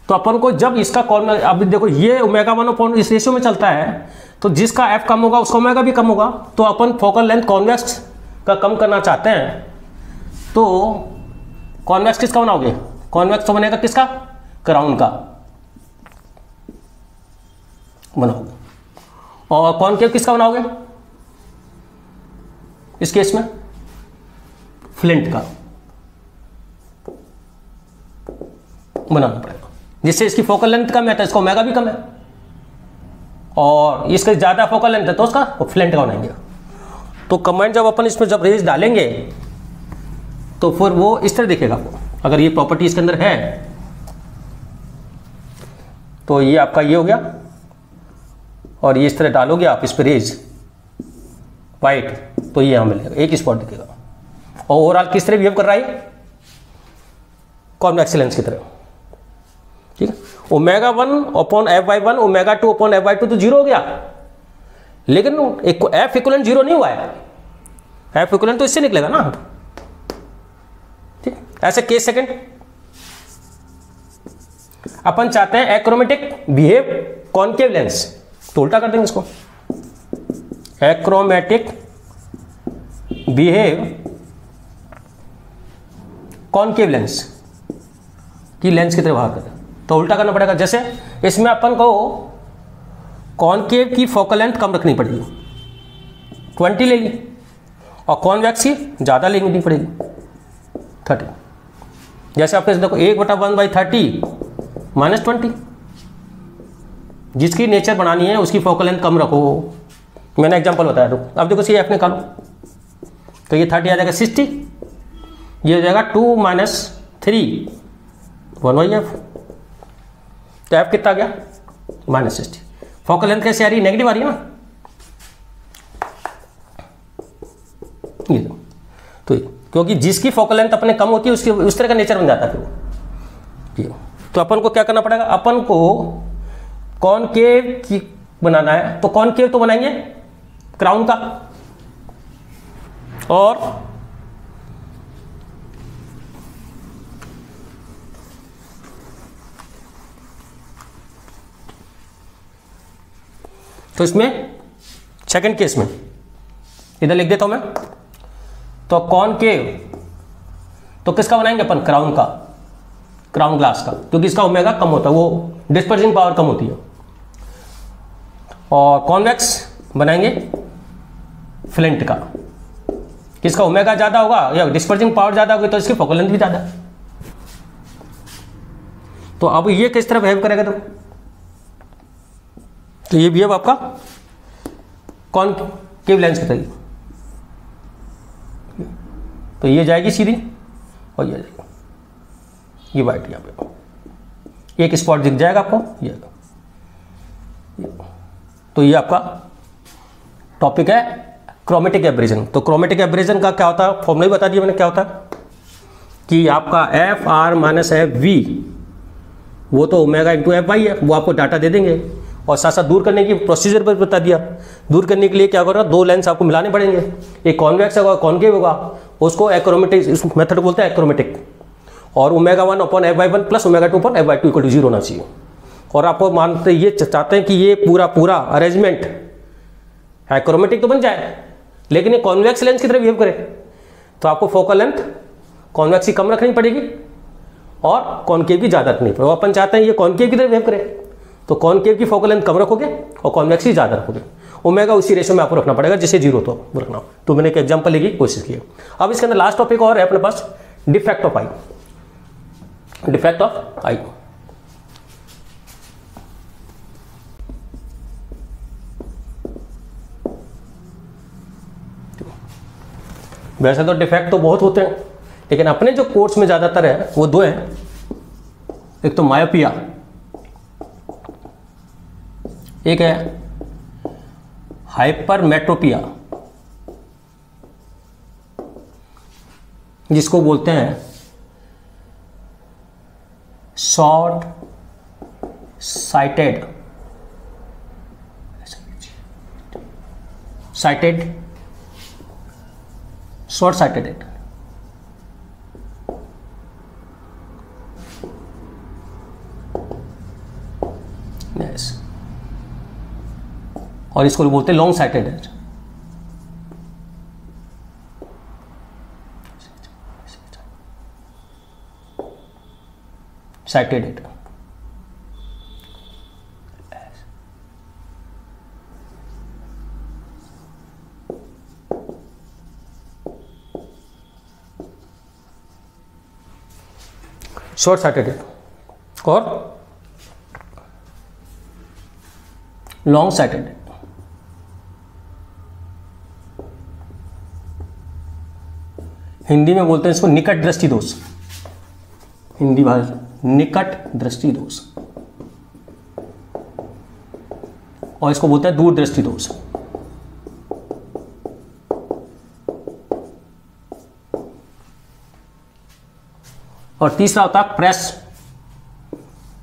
तो अपन को जब इसका अब देखो ये ओमेगा 1 इस रेशियो में चलता है, तो जिसका एफ कम होगा उसका ओमेगा भी कम होगा। तो अपन फोकल लेंथ कॉन्वेक्स का कम करना चाहते हैं, तो कॉन्वेक्स किसका बनाओगे? कॉन्वेक्स तो बनेगा किसका? क्राउन का बनाओगे। और कॉनकेव किसका बनाओगे इस केस में? फ्लिंट का बनाना पड़ेगा, जिससे इसकी फोकल लेंथ कम है तो इसका ओमेगा भी कम है, और इसका ज्यादा फोकल लेंथ है तो उसका फ्लिंट का बनाएंगे। तो कमेंट जब अपन इसमें जब रेज डालेंगे तो फिर वो इस तरह दिखेगा। अगर ये प्रॉपर्टी इसके अंदर है तो ये आपका ये हो गया, और ये इस तरह डालोगे आप इस पर रेज वाइट, तो ये यहां मिलेगा, एक स्पॉट दिखेगा। और ओवरऑल किस तरह बिहेव कर रहा है? कॉन्वेक्स लेंस की तरह। ठीक है, ओमेगा 1/Fy1 ओमेगा 2/Fy2 तो 0 हो गया, लेकिन एफ इक्विवेलेंट 0 नहीं हुआ है। एफ इक्विवेलेंट तो इससे निकलेगा ना। ठीक, ऐसे केस सेकंड अपन चाहते हैं एक्रोमेटिक बिहेव कॉनकेव लेंस, तो उल्टा कर देंगे इसको, एक्रोमेटिक बिहेव कॉनकेव लेंस की लेंस की तरह बाहर करें, तो उल्टा करना पड़ेगा। जैसे इसमें अपन को कॉनकेव की फोकल लेंथ कम रखनी पड़ेगी, 20 ले ली, और कॉन्वेक्स की ज़्यादा लेनी पड़ेगी, 30। जैसे आपके देखो 1/1/30 -20, जिसकी नेचर बनानी है उसकी फोकल लेंथ कम रखो। मैंने एग्जांपल बताया तो अब देखो सी एफ निकालो, तो ये 30 आ जाएगा 60, ये हो जाएगा 2 - 3 1/f, तो एफ कितना आ गया -60। फोकल लेंथ कैसे आ रही है, नेगेटिव आ रही है ना, ये तो क्योंकि जिसकी फोकल लेंथ अपने कम होती है उसकी उस तरह का नेचर बन जाता है फिर। तो अपन को क्या करना पड़ेगा, अपन को कॉनकेव की बनाना है, तो कॉनकेव तो बनाएंगे क्राउन का, और तो इसमें सेकंड केस में इधर लिख देता हूं मैं, तो कॉनकेव तो किसका बनाएंगे अपन, क्राउन का, क्राउन ग्लास का, क्योंकि इसका ओमेगा कम होता है, वो डिस्पर्सिंग पावर कम होती है। और कॉन्वेक्स बनाएंगे फ्लिंट का, किसका ओमेगा ज्यादा होगा या डिस्पर्सिंग पावर ज्यादा होगी, तो इसकी फोकल लेंथ भी ज्यादा। तो अब ये किस तरह बिहेव करेगा, तो ये बिहेव आपका कॉनकेव लेंस की तरह, तो ये जाएगी सीधी और ये जाएगी, ये वाइट यहाँ पे एक स्पॉट दिख जाएगा आपको, ये तो ये आपका टॉपिक है क्रोमेटिक एब्रेजन। तो क्रोमेटिक एब्रेजन का क्या होता है, फॉर्मूला ही बता दिया मैंने क्या होता है, कि आपका F R minus F V, वो तो ओमेगा इंटू एफ वाई है, वो आपको डाटा दे देंगे, और साथ साथ दूर करने की प्रोसीजर पर बता दिया। दूर करने के लिए क्या करो, दो लेंस आपको मिलाने पड़ेंगे, एक कॉन्वेक्स होगा कॉनकेव होगा, उसको एक्रोमेटिक, इस मेथड को बोलते हैं एक्रोमेटिक, और omega 1/f/1 plus omega 2/f/2 = 0 होना चाहिए। और आपको मानते ये चाहते हैं कि ये पूरा अरेंजमेंट एक्रोमेटिक तो बन जाए, लेकिन ये कॉन्वेक्स लेंस की तरह बिहेव करे, तो आपको फोकल लेंथ कॉन्वेक्स की कम रखनी पड़ेगी और कॉनकेव की ज़्यादा रखनी पड़ेगी। अपन चाहते हैं ये कॉनकेव की तरह बिहेव करे, तो कॉनकेव की फोकल लेंथ कम रखोगे और कॉन्वेक्स की ज़्यादा रखोगे। ओमेगा उसी रेशो में आपको रखना पड़ेगा जिसे 0 तो रखना हो। तो मैंने एक एग्जाम्पल लेने की कोशिश की। अब इसके अंदर लास्ट टॉपिक और है अपने पास, defect of eye. Defect of eye, वैसे तो डिफेक्ट तो बहुत होते हैं, लेकिन अपने जो कोर्स में ज़्यादातर है वो दो हैं। एक तो मायोपिया, एक है हाइपरमेट्रोपिया, जिसको बोलते हैं short sighted short sighted yes, और इसको बोलते हैं long sighted sighted. Short sighted और लॉन्ग साइटेड। हिंदी में बोलते हैं इसको निकट दृष्टि दोष, हिंदी भाषा निकट दृष्टि दोष, और इसको बोलते हैं दूर दृष्टि दोष। और तीसरा होता है प्रेस,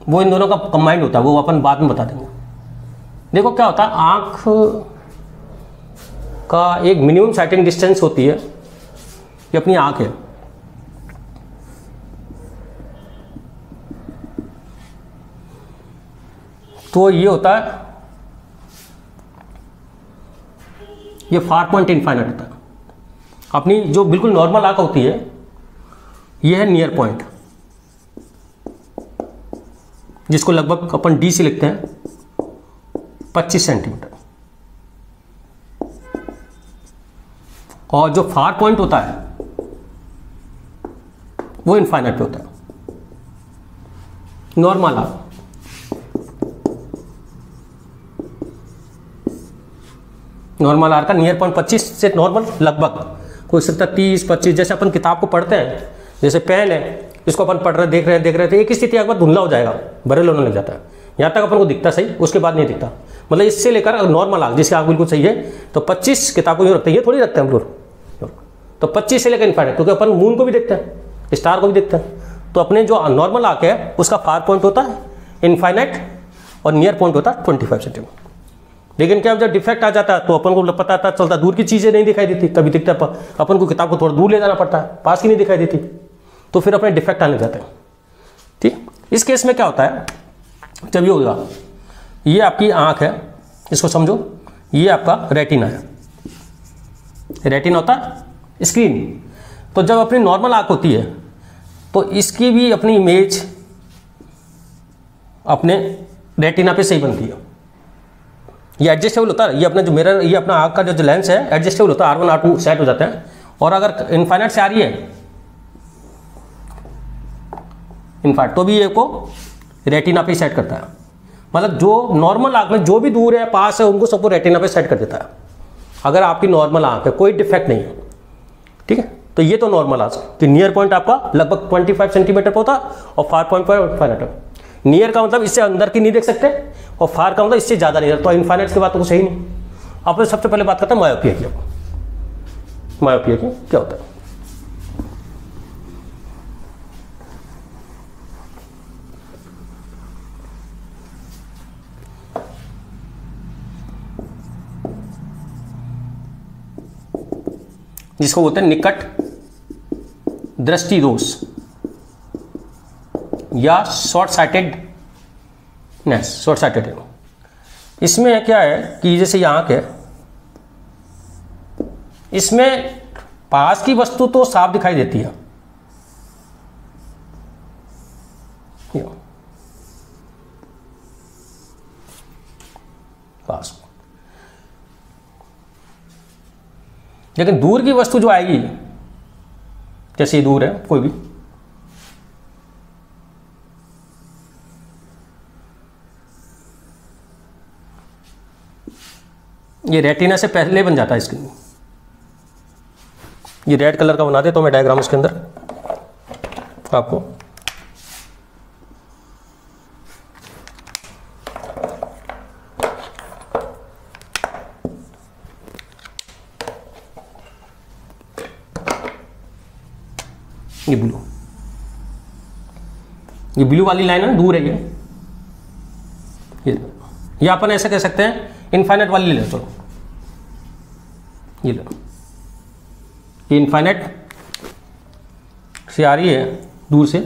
वो इन दोनों का कंबाइंड होता है, वो अपन बाद में बता देंगे। देखो क्या होता है, आंख का एक मिनिमम साइटिंग डिस्टेंस होती है, ये अपनी आंख है, तो ये होता है, ये फार पॉइंट इनफाइनाइट होता है। अपनी जो बिल्कुल नॉर्मल आंख होती है ये है नियर पॉइंट, जिसको लगभग अपन डी से लिखते हैं 25 सेंटीमीटर। और जो फार पॉइंट होता है वो इनफाइनाइट पे होता है। नॉर्मल आंख, नॉर्मल आर का नियर पॉइंट 25 से नॉर्मल लगभग कोई सकता 30-25। जैसे अपन किताब को पढ़ते हैं, जैसे पेन है, इसको अपन पढ़ रहे देख रहे तो एक स्थिति एक बार धुंधला हो जाएगा, बरेल होने लग जाता है, यहाँ तक अपन को दिखता सही, उसके बाद नहीं दिखता। मतलब इससे लेकर नॉर्मल आंख, जिसकी आंख बिल्कुल सही है, तो 25 किताब को यूँ रखते हैं, ये थोड़ी रखते हैं हम लोग। तो 25 से लेकर इनफाइनाइट, क्योंकि अपन मून को भी देखते हैं, स्टार को भी देखते हैं। तो अपने जो नॉर्मल आंख है उसका फार पॉइंट होता है इनफाइनाइट और नियर पॉइंट होता है 25 सेंटीमीटर। लेकिन क्या जब डिफेक्ट आ जाता है तो अपन को पता था चलता, दूर की चीज़ें नहीं दिखाई देती, कभी दिखता अपन को किताब को थोड़ा दूर ले जाना पड़ता है, पास की नहीं दिखाई देती, तो फिर अपने डिफेक्ट आने जाते हैं। ठीक, इस केस में क्या होता है, जब ये होगा, ये आपकी आंख है, इसको समझो, ये आपका रेटिना है। रेटिना होता है स्क्रीन। तो जब अपनी नॉर्मल आंख होती है तो इसकी भी अपनी इमेज अपने रेटिना पे सही बनती है। ये एडजस्टेबल होता है, ये अपना जो मिरर, ये अपना आंख का जो लेंस है एडजस्टेबल होता है, R1 R2 सेट हो जाता है। और अगर इनफाइनाइट से आ रही है इनफैक्ट तो भी ये को रेटिना पे सेट करता है। मतलब जो नॉर्मल आंख में जो भी दूर है पास है उनको सबको रेटिना पे सेट कर देता है, अगर आपकी नॉर्मल आंख है, कोई डिफेक्ट नहीं है। ठीक है, तो ये तो नॉर्मल आंख कि नियर पॉइंट आपका लगभग 25 सेंटीमीटर पर होता है और फार पॉइंट पर इनफाइनाइट। नियर का मतलब इससे अंदर की नहीं देख सकते और फार का मतलब इससे ज़्यादा नहीं, तो इनफाइनाइट की बात तो सही नहीं। आप सबसे पहले बात करते हैं मायोपिया की। मायोपिया की क्या होता है? जिसको बोलते हैं निकट दृष्टि दोष या शॉर्ट साइटेडनेस, शॉर्ट साइटेड। इसमें क्या है कि जैसे ये आंख है, इसमें पास की वस्तु तो साफ दिखाई देती है, पास, लेकिन दूर की वस्तु जो आएगी, जैसे ये दूर है कोई भी, ये रेटिना से पहले बन जाता है स्क्रीन। ये रेड कलर का बना दे तो मैं डायग्राम इसके अंदर आपको ये ब्लू वाली लाइन है, दूर है ये अपन ऐसे कह सकते हैं इनफाइनाइट वाली ले लो। चलो ये लो, ये इनफाइनाइट से आ रही है दूर से,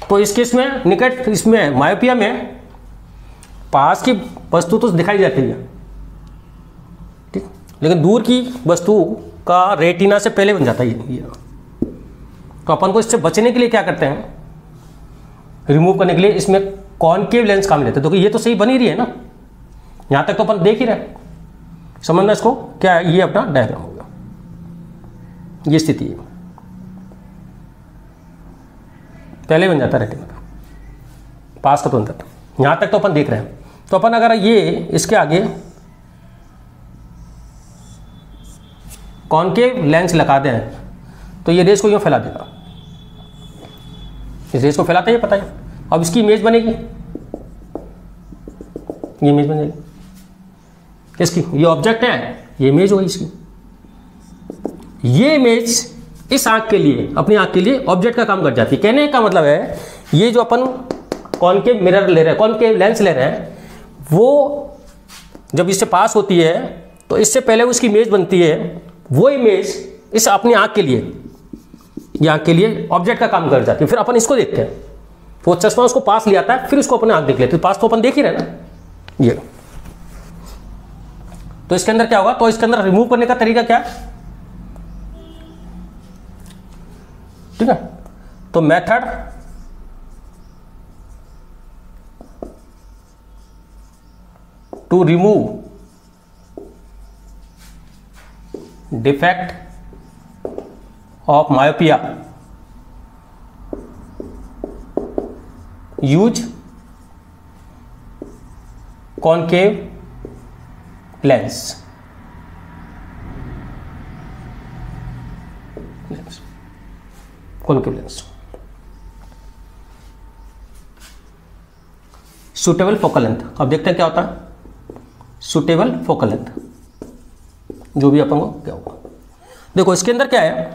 तो इस केस में निकट, इसमें मायोपिया में पास की वस्तु तो दिखाई जाती है, ठीक, लेकिन दूर की वस्तु का रेटिना से पहले बन जाता है ये। तो अपन को इससे बचने के लिए क्या करते हैं, रिमूव करने के लिए इसमें कॉनकेव लेंस काम लेते हैं। तो ये तो सही बन ही रही है ना, यहाँ तक तो अपन देख ही रहे, समझना इसको क्या है। ये अपना डायग्राम होगा, ये स्थिति है, पहले बन जाता है रेटिना का, पास का तो अंदर, यहाँ तक तो अपन देख रहे हैं। तो अपन अगर ये इसके आगे कॉनकेव लेंस लगा दें तो ये रेस को यूँ फैला देगा, इस रेस को फैलाते हैं, पता है। अब इसकी इमेज बनेगी, ये इमेज बन जाएगी इसकी, ये ऑब्जेक्ट है, ये इमेज होगी इसकी। ये इमेज इस आंख के लिए, अपनी आंख के लिए ऑब्जेक्ट का काम कर जाती है। कहने का मतलब है ये जो अपन कॉनकेव मिरर ले रहे हैं, कॉनकेव लेंस ले रहे हैं, वो जब इससे पास होती है तो इससे पहले उसकी इमेज बनती है, वो इमेज इस अपनी आंख के लिए ये आँख के लिए ऑब्जेक्ट का काम कर जाती है। फिर अपन इसको देखते हैं, वो चश्मा उसको पास ले आता है, फिर उसको अपने आँख देख लेते हैं। पास तो अपन देख ही रहे ना ये। तो इसके अंदर क्या होगा, तो इसके अंदर रिमूव करने का तरीका क्या है, ठीक है। तो method to remove defect of myopia, use concave lens. Concave lens. Suitable focal length. अब देखते हैं क्या होता है सुटेबल फोकल लेंथ, जो भी अपन को क्या होगा। देखो इसके अंदर क्या है,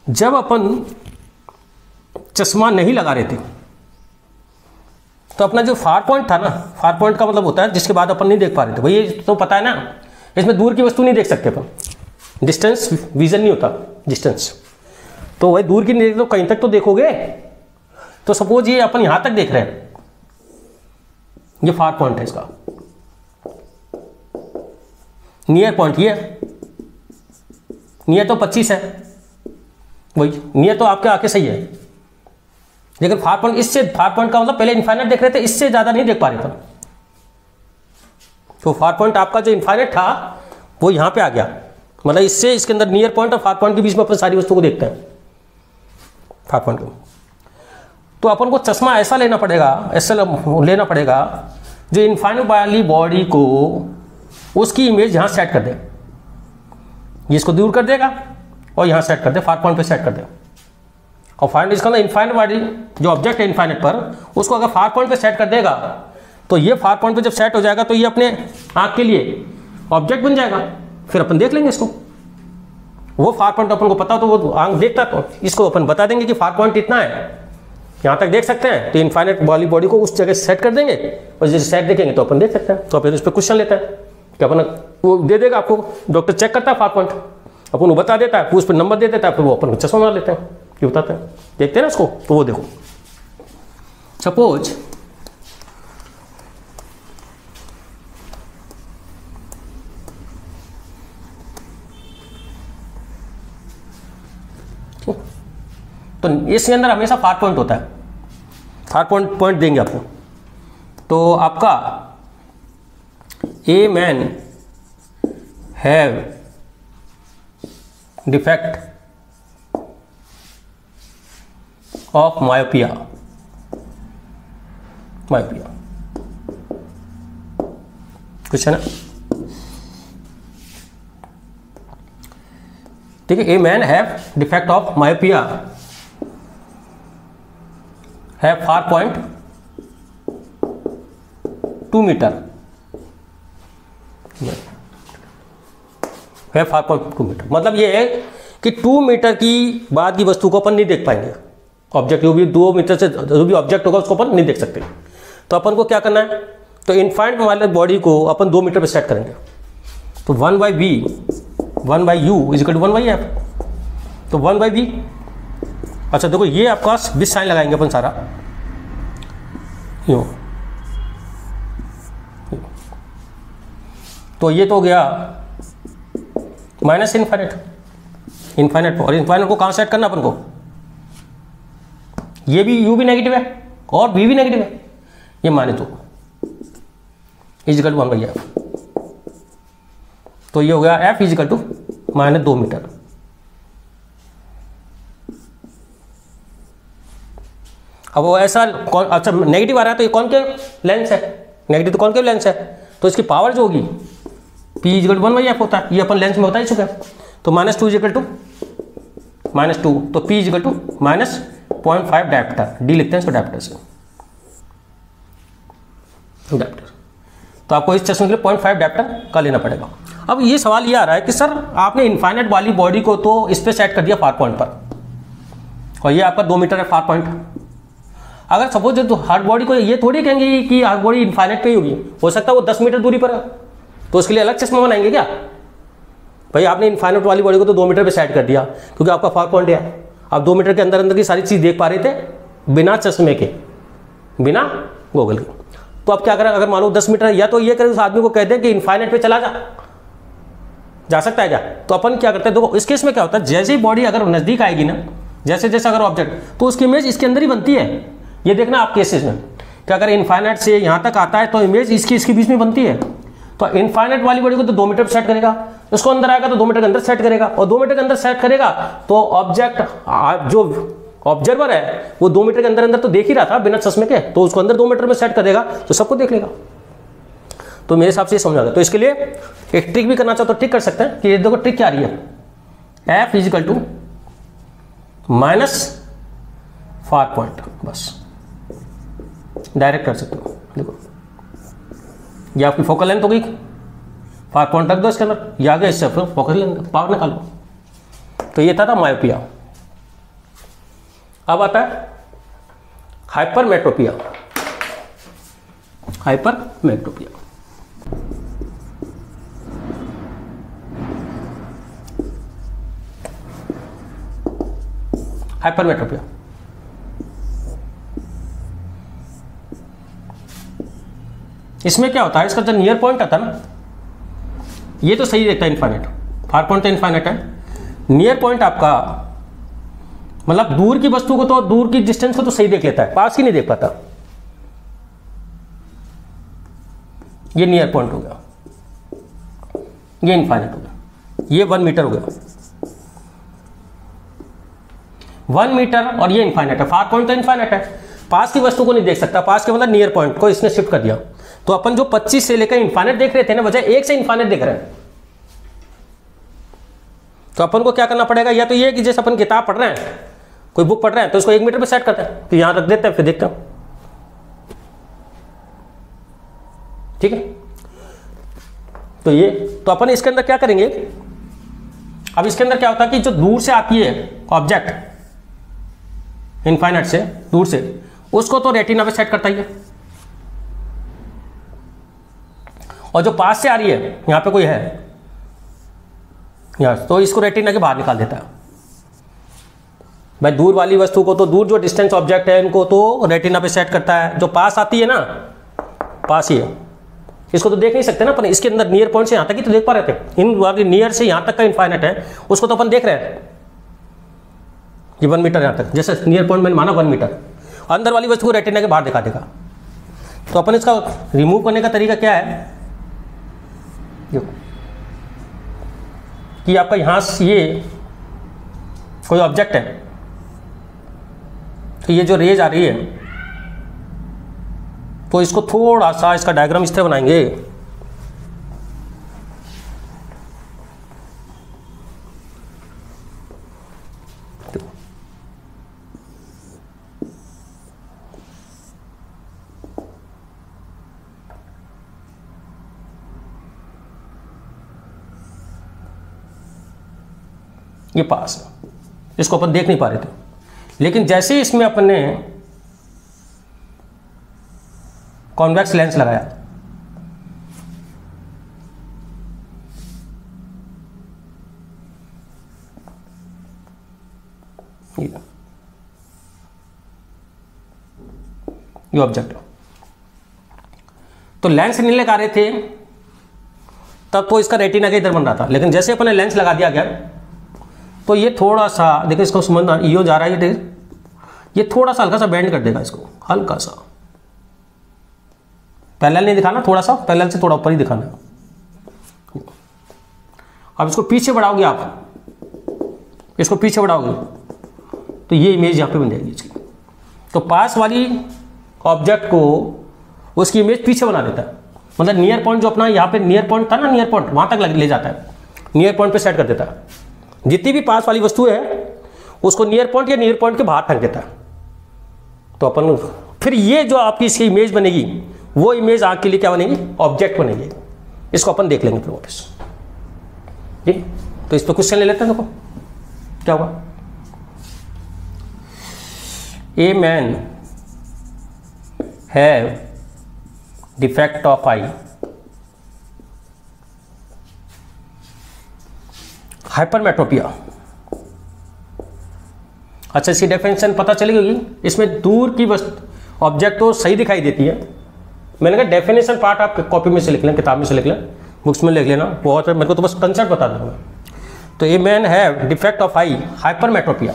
जब अपन चश्मा नहीं लगा रहे थे तो अपना जो फार पॉइंट था ना, फार पॉइंट का मतलब होता है जिसके बाद अपन नहीं देख पा रहे थे, वही तो पता है ना, इसमें दूर की वस्तु नहीं देख सकते अपन, डिस्टेंस विजन नहीं होता, डिस्टेंस। तो वही दूर की नहीं देख, तो कहीं तक तो देखोगे। तो सपोज ये अपन यहां तक देख रहे हैं, ये फार पॉइंट है इसका, नियर पॉइंट ये, नियर तो 25 है, वही नियर तो आपके आके सही है, लेकिन फार पॉइंट इससे, फार पॉइंट का मतलब पहले इनफाइनाइट देख रहे थे, इससे ज्यादा नहीं देख पा रहे थे। तो फार पॉइंट आपका जो इनफाइनाइट था वो यहां पे आ गया, मतलब इससे इसके अंदर नियर पॉइंट और फार पॉइंट के बीच में अपन सारी वस्तुओं को देखते हैं, फार पॉइंट को। तो अपन को चश्मा ऐसा लेना पड़ेगा, ऐसा लेना पड़ेगा जो इनफाइनाइट वाली बॉडी को उसकी इमेज यहां सेट कर दे, ये इसको दूर कर देगा और यहां सेट कर दे, फार पॉइंट पे सेट कर दे। और फाइनल इसका ना इनफाइनाइट बॉडी जो ऑब्जेक्ट है इनफाइनाइट पर, उसको अगर फार पॉइंट पे सेट कर देगा तो ये फार पॉइंट पे जब सेट हो जाएगा तो ये अपने आंख के लिए ऑब्जेक्ट बन जाएगा, फिर अपन देख लेंगे इसको। वो फार पॉइंट अपन को पता हो तो वो आंख देखता, तो इसको अपन बता देंगे कि फार पॉइंट इतना है, यहाँ तक देख सकते हैं, तो इनफाइनाइट वाली बॉडी को उस जगह सेट कर देंगे और जैसे सेट देखेंगे तो अपन देख सकते हैं। तो अपन इस पर क्वेश्चन लेते हैं कि अपन वो दे देगा आपको, डॉक्टर चेक करता है फार पॉइंट, अपन वो बता देता है, उस पर नंबर दे देता है, फिर वो अपन चश्मा बना लेते हैं, ये बताते हैं, देखते हैं ना उसको। तो वो देखो सपोज तो इसके अंदर हमेशा फार पॉइंट होता है, फार पॉइंट देंगे आपको। तो आपका a man have defect of myopia, myopia कुछ है ना, ठीक है। A man have defect of myopia, have far point 2 metre, है फार पॉइंट 2 मीटर। मतलब ये है कि 2 मीटर की बाद की वस्तु को अपन नहीं देख पाएंगे, ऑब्जेक्ट जो भी 2 मीटर से जो भी ऑब्जेक्ट होगा उसको अपन नहीं देख सकते। तो अपन को क्या करना है, तो इनफाइनाइट वाले बॉडी को अपन 2 मीटर पे सेट करेंगे। तो 1/v 1/u is equal to 1/f, तो 1/v। अच्छा देखो ये आपका विथ साइन लगाएंगे अपन सारा, यूँ, तो ये तो हो गया माइनस इनफाइनाइट, इनफाइनाइट और इनफाइनाइट को कहाँ सेट करना अपन को, ये भी u भी नेगेटिव है और v भी नेगेटिव है, ये -2 इज इक्वल टू 1/f। तो ये हो गया f is equal to -2 metre. अब वो ऐसा अच्छा नेगेटिव आ रहा है तो ये कॉनकेव लेंस है, नेगेटिव तो कॉनकेव लेंस है, तो इसकी पावर जो होगी P is equal to 1/f होता है, ये अपन लेंस में बता ही चुके हैं। तो -2 इज इक्वल टू -2, तो P is equal to -0.5 dioptre, D लिखते हैं इसको डायप्टर से, डायप्टर। तो आपको इस चश्मे के लिए 0.5 डायप्टर का लेना पड़ेगा। अब ये सवाल ये आ रहा है कि सर आपने इनफाइनाइट वाली बॉडी को तो इस पे सेट कर दिया फार पॉइंट पर, और ये आपका 2 मीटर है फार पॉइंट। अगर सपोज जो हार्ड बॉडी को ये थोड़ी कहेंगे कि हार्ड बॉडी इनफाइनाइट पे ही होगी, हो सकता है वो 10 मीटर दूरी पर है, तो उसके लिए अलग चश्मा बनाएंगे क्या? भाई आपने इनफाइनाइट वाली बॉडी को तो 2 मीटर पे सेट कर दिया क्योंकि आपका फार पॉइंट है। आप 2 मीटर के अंदर अंदर की सारी चीज़ देख पा रहे थे बिना चश्मे के, बिना गॉगल के। तो अब क्या करें, अगर मान लो 10 मीटर, या तो ये करें उस आदमी को कह दें कि इनफाइनाइट पे चला जा सकता है क्या? तो अपन क्या करते हैं, देखो इस केस में क्या होता है, जैसे ही बॉडी अगर नज़दीक आएगी ना, जैसे जैसे अगर ऑब्जेक्ट, तो उसकी इमेज इसके अंदर ही बनती है। ये देखना आप केसेस में कि अगर इनफाइनाइट से यहाँ तक आता है तो इमेज इसके बीच में बनती है। तो इनफाइनाइट वाली बॉडी को तो 2 मीटर पर सेट करेगा, उसको अंदर आएगा तो 2 मीटर के अंदर सेट करेगा, और 2 मीटर के अंदर सेट करेगा तो ऑब्जेक्ट जो ऑब्जर्वर है वो 2 मीटर के अंदर अंदर तो देख ही रहा था बिना चश्मे के, तो उसको अंदर 2 मीटर में सेट करेगा तो सबको देख लेगा। तो मेरे हिसाब से ये समझा गया। तो इसके लिए एक ट्रिक भी करना चाहो तो ट्रिक कर सकते हैं कि ये देखो ट्रिक क्या आ रही है, F is equal to minus far point, बस डायरेक्ट कर सकते हो। देखो ये आपकी फोकल लेंथ होगी, फार पॉइंट रख दो इसके अंदर, ये आगे इससे फोकल लेंथ पावर निकालो। तो ये था मायोपिया। अब आता है हाइपरमेट्रोपिया। हाइपरमेट्रोपिया हाइपरमेट्रोपिया इसमें क्या होता है, इसका जो नियर पॉइंट आता है ना, ये तो सही देखता है इनफाइनाइट, फार पॉइंट तो इनफाइनाइट है, नियर पॉइंट आपका मतलब दूर की वस्तु को तो, दूर की डिस्टेंस को तो सही देख लेता है, पास ही नहीं देख पाता। ये नियर पॉइंट हो गया, ये इनफाइनाइट हो गया, ये 1 मीटर हो गया, 1 मीटर, और ये इनफाइनाइट है। फार पॉइंट तो इनफाइनाइट है, पास की वस्तु को नहीं देख सकता, पास के मतलब नियर पॉइंट को इसने शिफ्ट कर दिया। तो अपन जो 25 से लेकर इनफाइनाइट देख रहे थे ना, बजाय 1 से इनफाइनाइट देख रहे हैं। तो अपन को क्या करना पड़ेगा, या तो ये कि जैसे अपन किताब पढ़ रहे हैं, कोई बुक पढ़ रहे हैं, तो इसको 1 मीटर पे सेट करते हैं, तो यहां रख देते हैं, फिर देखते हैं, ठीक है। तो ये, तो अपन इसके अंदर क्या करेंगे, अब इसके अंदर क्या होता है कि जो दूर से आती है ऑब्जेक्ट, इनफाइनाइट से दूर से, उसको तो रेटिना पे सेट करता ही है, और जो पास से आ रही है, यहां पे कोई है यहां, तो इसको रेटिना के बाहर निकाल देता है। भाई दूर वाली वस्तु को तो, दूर जो डिस्टेंस ऑब्जेक्ट है इनको तो रेटिना पे सेट करता है, जो पास आती है ना, पास ही है, इसको तो देख नहीं सकते ना अपन, इसके अंदर नियर पॉइंट से यहां तक ही तो देख पा रहे थे, इन वाली नियर से यहां तक का इनफाइनाइट है, उसको तो अपन देख रहे हैं, ये 1 मीटर यहां तक, जैसे नियर पॉइंट मैंने माना 1 मीटर, अंदर वाली वस्तु को रेटिना के बाहर दिखा देगा। तो अपन इसका रिमूव करने का तरीका क्या है, देखो कि आपका यहां से ये कोई ऑब्जेक्ट है, तो ये जो रेज आ रही है, तो इसको थोड़ा सा इसका डायग्राम इस तरह बनाएंगे, ये पास है, इसको अपन देख नहीं पा रहे थे, लेकिन जैसे ही इसमें अपन ने कॉन्वेक्स लेंस लगाया, ये ऑब्जेक्ट, तो लेंस नहीं लगा रहे थे तब तो इसका रेटिना के इधर बन रहा था, लेकिन जैसे अपन ने लेंस लगा दिया गया, तो ये थोड़ा सा देखो, इसको समझना, यो जा रहा है, ये थोड़ा सा हल्का सा बेंड कर देगा इसको, हल्का सा, पैरेलल नहीं दिखाना, थोड़ा सा पैरेलल से थोड़ा ऊपर ही दिखाना। अब इसको पीछे बढ़ाओगे आप, इसको पीछे बढ़ाओगे तो ये इमेज यहां पे बन जाएगी इसकी। तो पास वाली ऑब्जेक्ट को उसकी इमेज पीछे बना देता है, मतलब नियर पॉइंट जो अपना यहाँ पे नियर पॉइंट था ना, नियर पॉइंट वहां तक ले जाता है, नियर पॉइंट पे सेट कर देता है। जितनी भी पास वाली वस्तु है उसको नियर पॉइंट या नियर पॉइंट के बाहर फेंक देता है। तो अपन फिर ये जो आपकी इसकी इमेज बनेगी, वो इमेज आंख के लिए क्या बनेगी, ऑब्जेक्ट बनेगी। इसको अपन देख लेंगे फिर वापस, ठीक। तो इस पर क्वेश्चन ले लेते हैं, देखो क्या होगा। ए man have defect of eye, hypermetropia, अच्छा, इसकी डेफिनेशन पता चली होगी। इसमें दूर की वस्तु ऑब्जेक्ट तो सही दिखाई देती है। मैंने कहा डेफिनेशन पार्ट आप कॉपी में से लिख लें, किताब में से लिख लें, बुक्स में लिख लेना, बहुत है, मेरे को तो बस कंसेप्ट बता दूंगा। तो a man have defect of eye hypermetropia.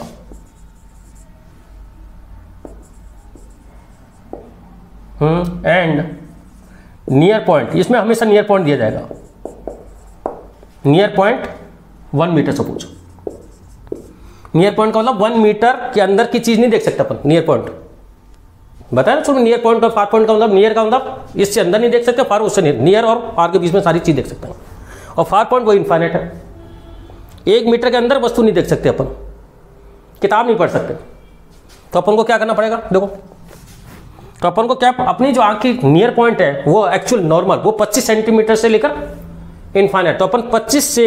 And near point, इसमें हमेशा नियर पॉइंट दिया जाएगा। Near point 1 metre suppose. Near point का मतलब 1 मीटर के अंदर की चीज नहीं देख सकते अपन। नियर पॉइंट बताया ना, नियर पॉइंट और फार पॉइंट का मतलब, नियर का मतलब इससे अंदर नहीं देख सकते, फार उससे नियर और फार के बीच में सारी चीज देख सकते हैं। और फार पॉइंट वो इनफाइनाइट है, 1 मीटर के अंदर वस्तु नहीं देख सकते अपन, किताब नहीं पढ़ सकते। तो अपन को क्या करना पड़ेगा, देखो, तो अपन को क्या, अपनी जो आंख की नियर पॉइंट है वो एक्चुअल नॉर्मल वो 25 सेंटीमीटर से लेकर इनफाइनाइट, तो अपन 25 से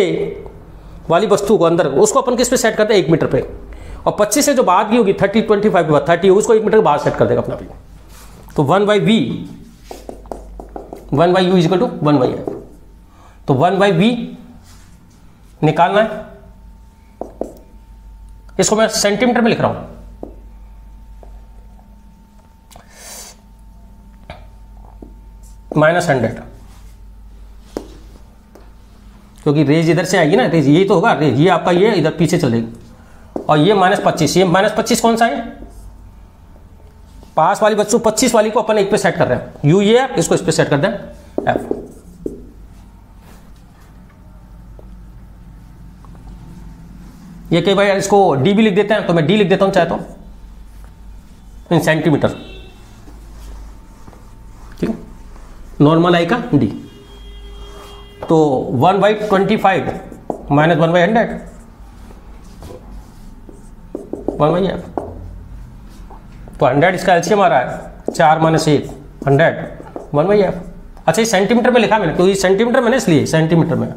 वाली वस्तु को अंदर उसको अपन किस पे सेट करते हैं, 1 मीटर पे। और 25 से जो बाद की होगी 30, 25 के बाद 30, उसको 1 मीटर के बाद सेट कर देगा अपना भी। तो 1/v 1/u equal to 1/f। तो 1/v निकालना है, इसको मैं सेंटीमीटर में लिख रहा हूं। -100, क्योंकि रेज इधर से आएगी ना, रेज ये तो होगा, रेज ये आपका ये इधर पीछे चलेगी। और ये -25, ये -25 कौन सा है, पास वाली बच्चों 25 वाली को अपन 1 पे सेट कर रहे हैं, यू ये है, इसको इस पे सेट कर दें एफ। ये कई बार इसको डी भी लिख देते हैं, तो मैं डी लिख देता हूं चाहे तो, इन सेंटीमीटर, ठीक है, नॉर्मल आई का डी। तो 1/25 -1/100 1/f। तो 100 इसका एलसीएम आ रहा है, 4 - 1 100 1/f। अच्छा, ये सेंटीमीटर में लिखा मैंने, तो ये सेंटीमीटर मैंने इसलिए सेंटीमीटर में।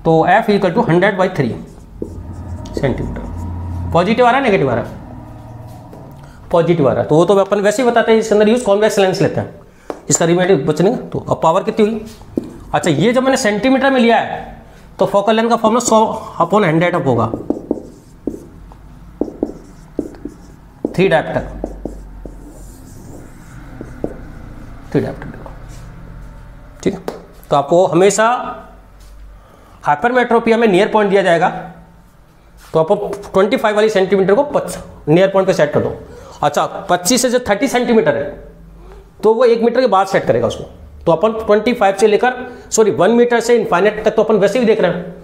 तो f equal to 100/3 centimetre. Positive आ रहा है, नेगेटिव आ रहा है, पॉजिटिव आ रहा है, तो वो तो अपन वैसे ही बताते हैं, इसके अंदर यूज कॉन्वेक्स लेंस लेते हैं, इसका रिमेडी बचने। तो अब पावर कितनी हुई, अच्छा ये जब मैंने सेंटीमीटर में लिया है तो फोकल लेंथ का फॉर्मूला 100/100 होगा, 3 डायप्टर ठीक है। तो आपको हमेशा हाइपरमेट्रोपिया में नियर पॉइंट दिया जाएगा, तो आपको 25 वाली सेंटीमीटर को नियर पॉइंट पे सेट कर दो। अच्छा, 25 से जो 30 सेंटीमीटर है तो वो 1 मीटर के बाद सेट करेगा उसको। तो अपन 25 से लेकर 1 मीटर से इनफाइनाइट तक तो अपन वैसे ही देख रहे हैं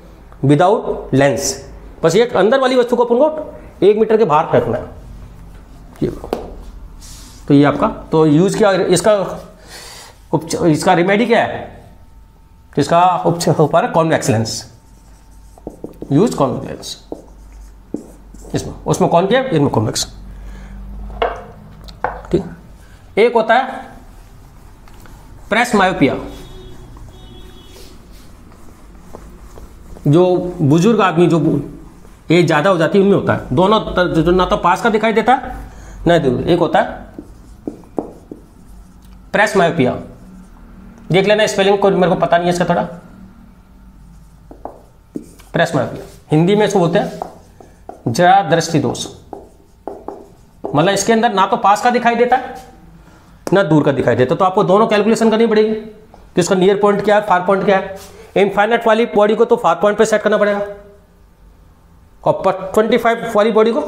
विदाउट लेंस, बस एक अंदर वाली वस्तु को अपन को 1 मीटर के बाहर फेंकना है। तो ये आपका, तो यूज क्या, इसका रिमेडी क्या है, इसका ऊपर है convex lens, use convex lens, इसमें उसमें कौन किया, इनमें कॉन्वेक्स, ठीक। एक होता है प्रेस मायोपिया, जो बुजुर्ग आदमी जो एज ज़्यादा हो जाती है उनमें होता है, दोनों जो ना तो पास का दिखाई देता है ना दूर। एक होता है प्रेस मायोपिया, देख लेना स्पेलिंग को, मेरे को पता नहीं है इसका थोड़ा। प्रेस मायोपिया हिंदी में इसको बोलते हैं जरा दृष्टि दोष, मतलब इसके अंदर ना तो पास का दिखाई देता है ना दूर का दिखाई देता, तो आपको दोनों कैलकुलेशन करनी पड़ेगी कि इसका नियर पॉइंट क्या है, फार पॉइंट क्या है। इनफाइनाइट वाली बॉडी को तो फार पॉइंट पे सेट करना पड़ेगा, और 25 वाली बॉडी को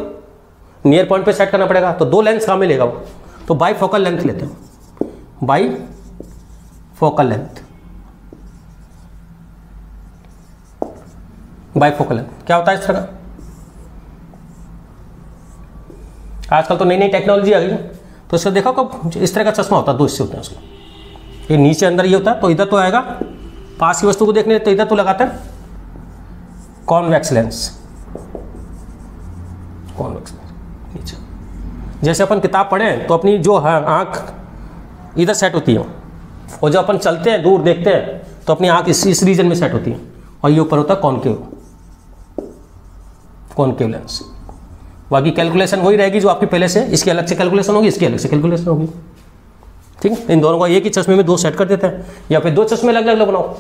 नियर पॉइंट पे सेट करना पड़ेगा। तो 2 लेंस कहाँ मिलेगा वो, तो बाई फोकल लेंथ लेते हैं, by focal length, by focal length क्या होता है इस तरह का। आजकल तो नई नई टेक्नोलॉजी आ गई, तो इसका देखो कब इस तरह का चश्मा होता है, 2 हिस्से होते हैं उसके, ये नीचे अंदर ये होता है, तो इधर तो आएगा पास की वस्तु को देखने, तो इधर तो लगाते हैं कॉन्वेक्स लेंस, कॉन्वेक्स नीचे। जैसे अपन किताब पढ़ें तो अपनी जो आँख इधर सेट होती है, और जब अपन चलते हैं दूर देखते हैं तो अपनी आँख इस रीजन में सेट होती है, और ये ऊपर होता है कॉनकेव लेंस। बाकी कैलकुलेशन वही रहेगी जो आपकी पहले से, इसकी अलग से कैलकुलेशन होगी, इसकी अलग से कैलकुलेशन होगी, ठीक है। इन दोनों को एक ही चश्मे में 2 सेट कर देते हैं, या फिर 2 चश्मे अलग अलग बनाओ,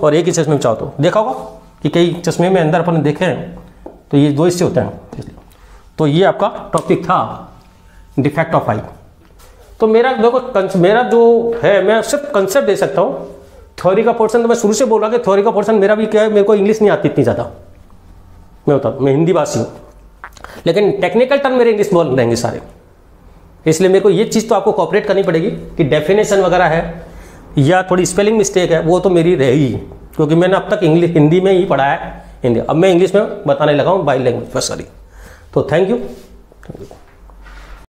और एक ही चश्मे में चाहो तो देखा होगा कि कई चश्मे में अंदर अपन देखे हैं तो ये 2 हिस्से होते हैं। तो ये आपका टॉपिक था डिफेक्ट ऑफ आई। तो मेरा देखो मेरा जो है, मैं सिर्फ कंसेप्ट दे सकता हूँ। थ्योरी का पोर्शन तो मैं शुरू से बोल रहा कि थ्योरी का पोर्शन मेरा भी क्या है, मेरे को इंग्लिश नहीं आती इतनी ज़्यादा, मैं हिंदी भाषी हूँ, लेकिन टेक्निकल टर्म मेरे इंग्लिश बोल रहेंगे सारे। इसलिए मेरे को ये चीज़ तो आपको कॉपरेट करनी पड़ेगी कि डेफिनेशन वगैरह है या थोड़ी स्पेलिंग मिस्टेक है वो तो मेरी रहेगी, क्योंकि मैंने अब तक हिंदी में ही पढ़ा है हिंदी। अब मैं इंग्लिश में बताने लगा हूँ बाई लैंग्वेज बस, सॉरी। तो थैंक यू।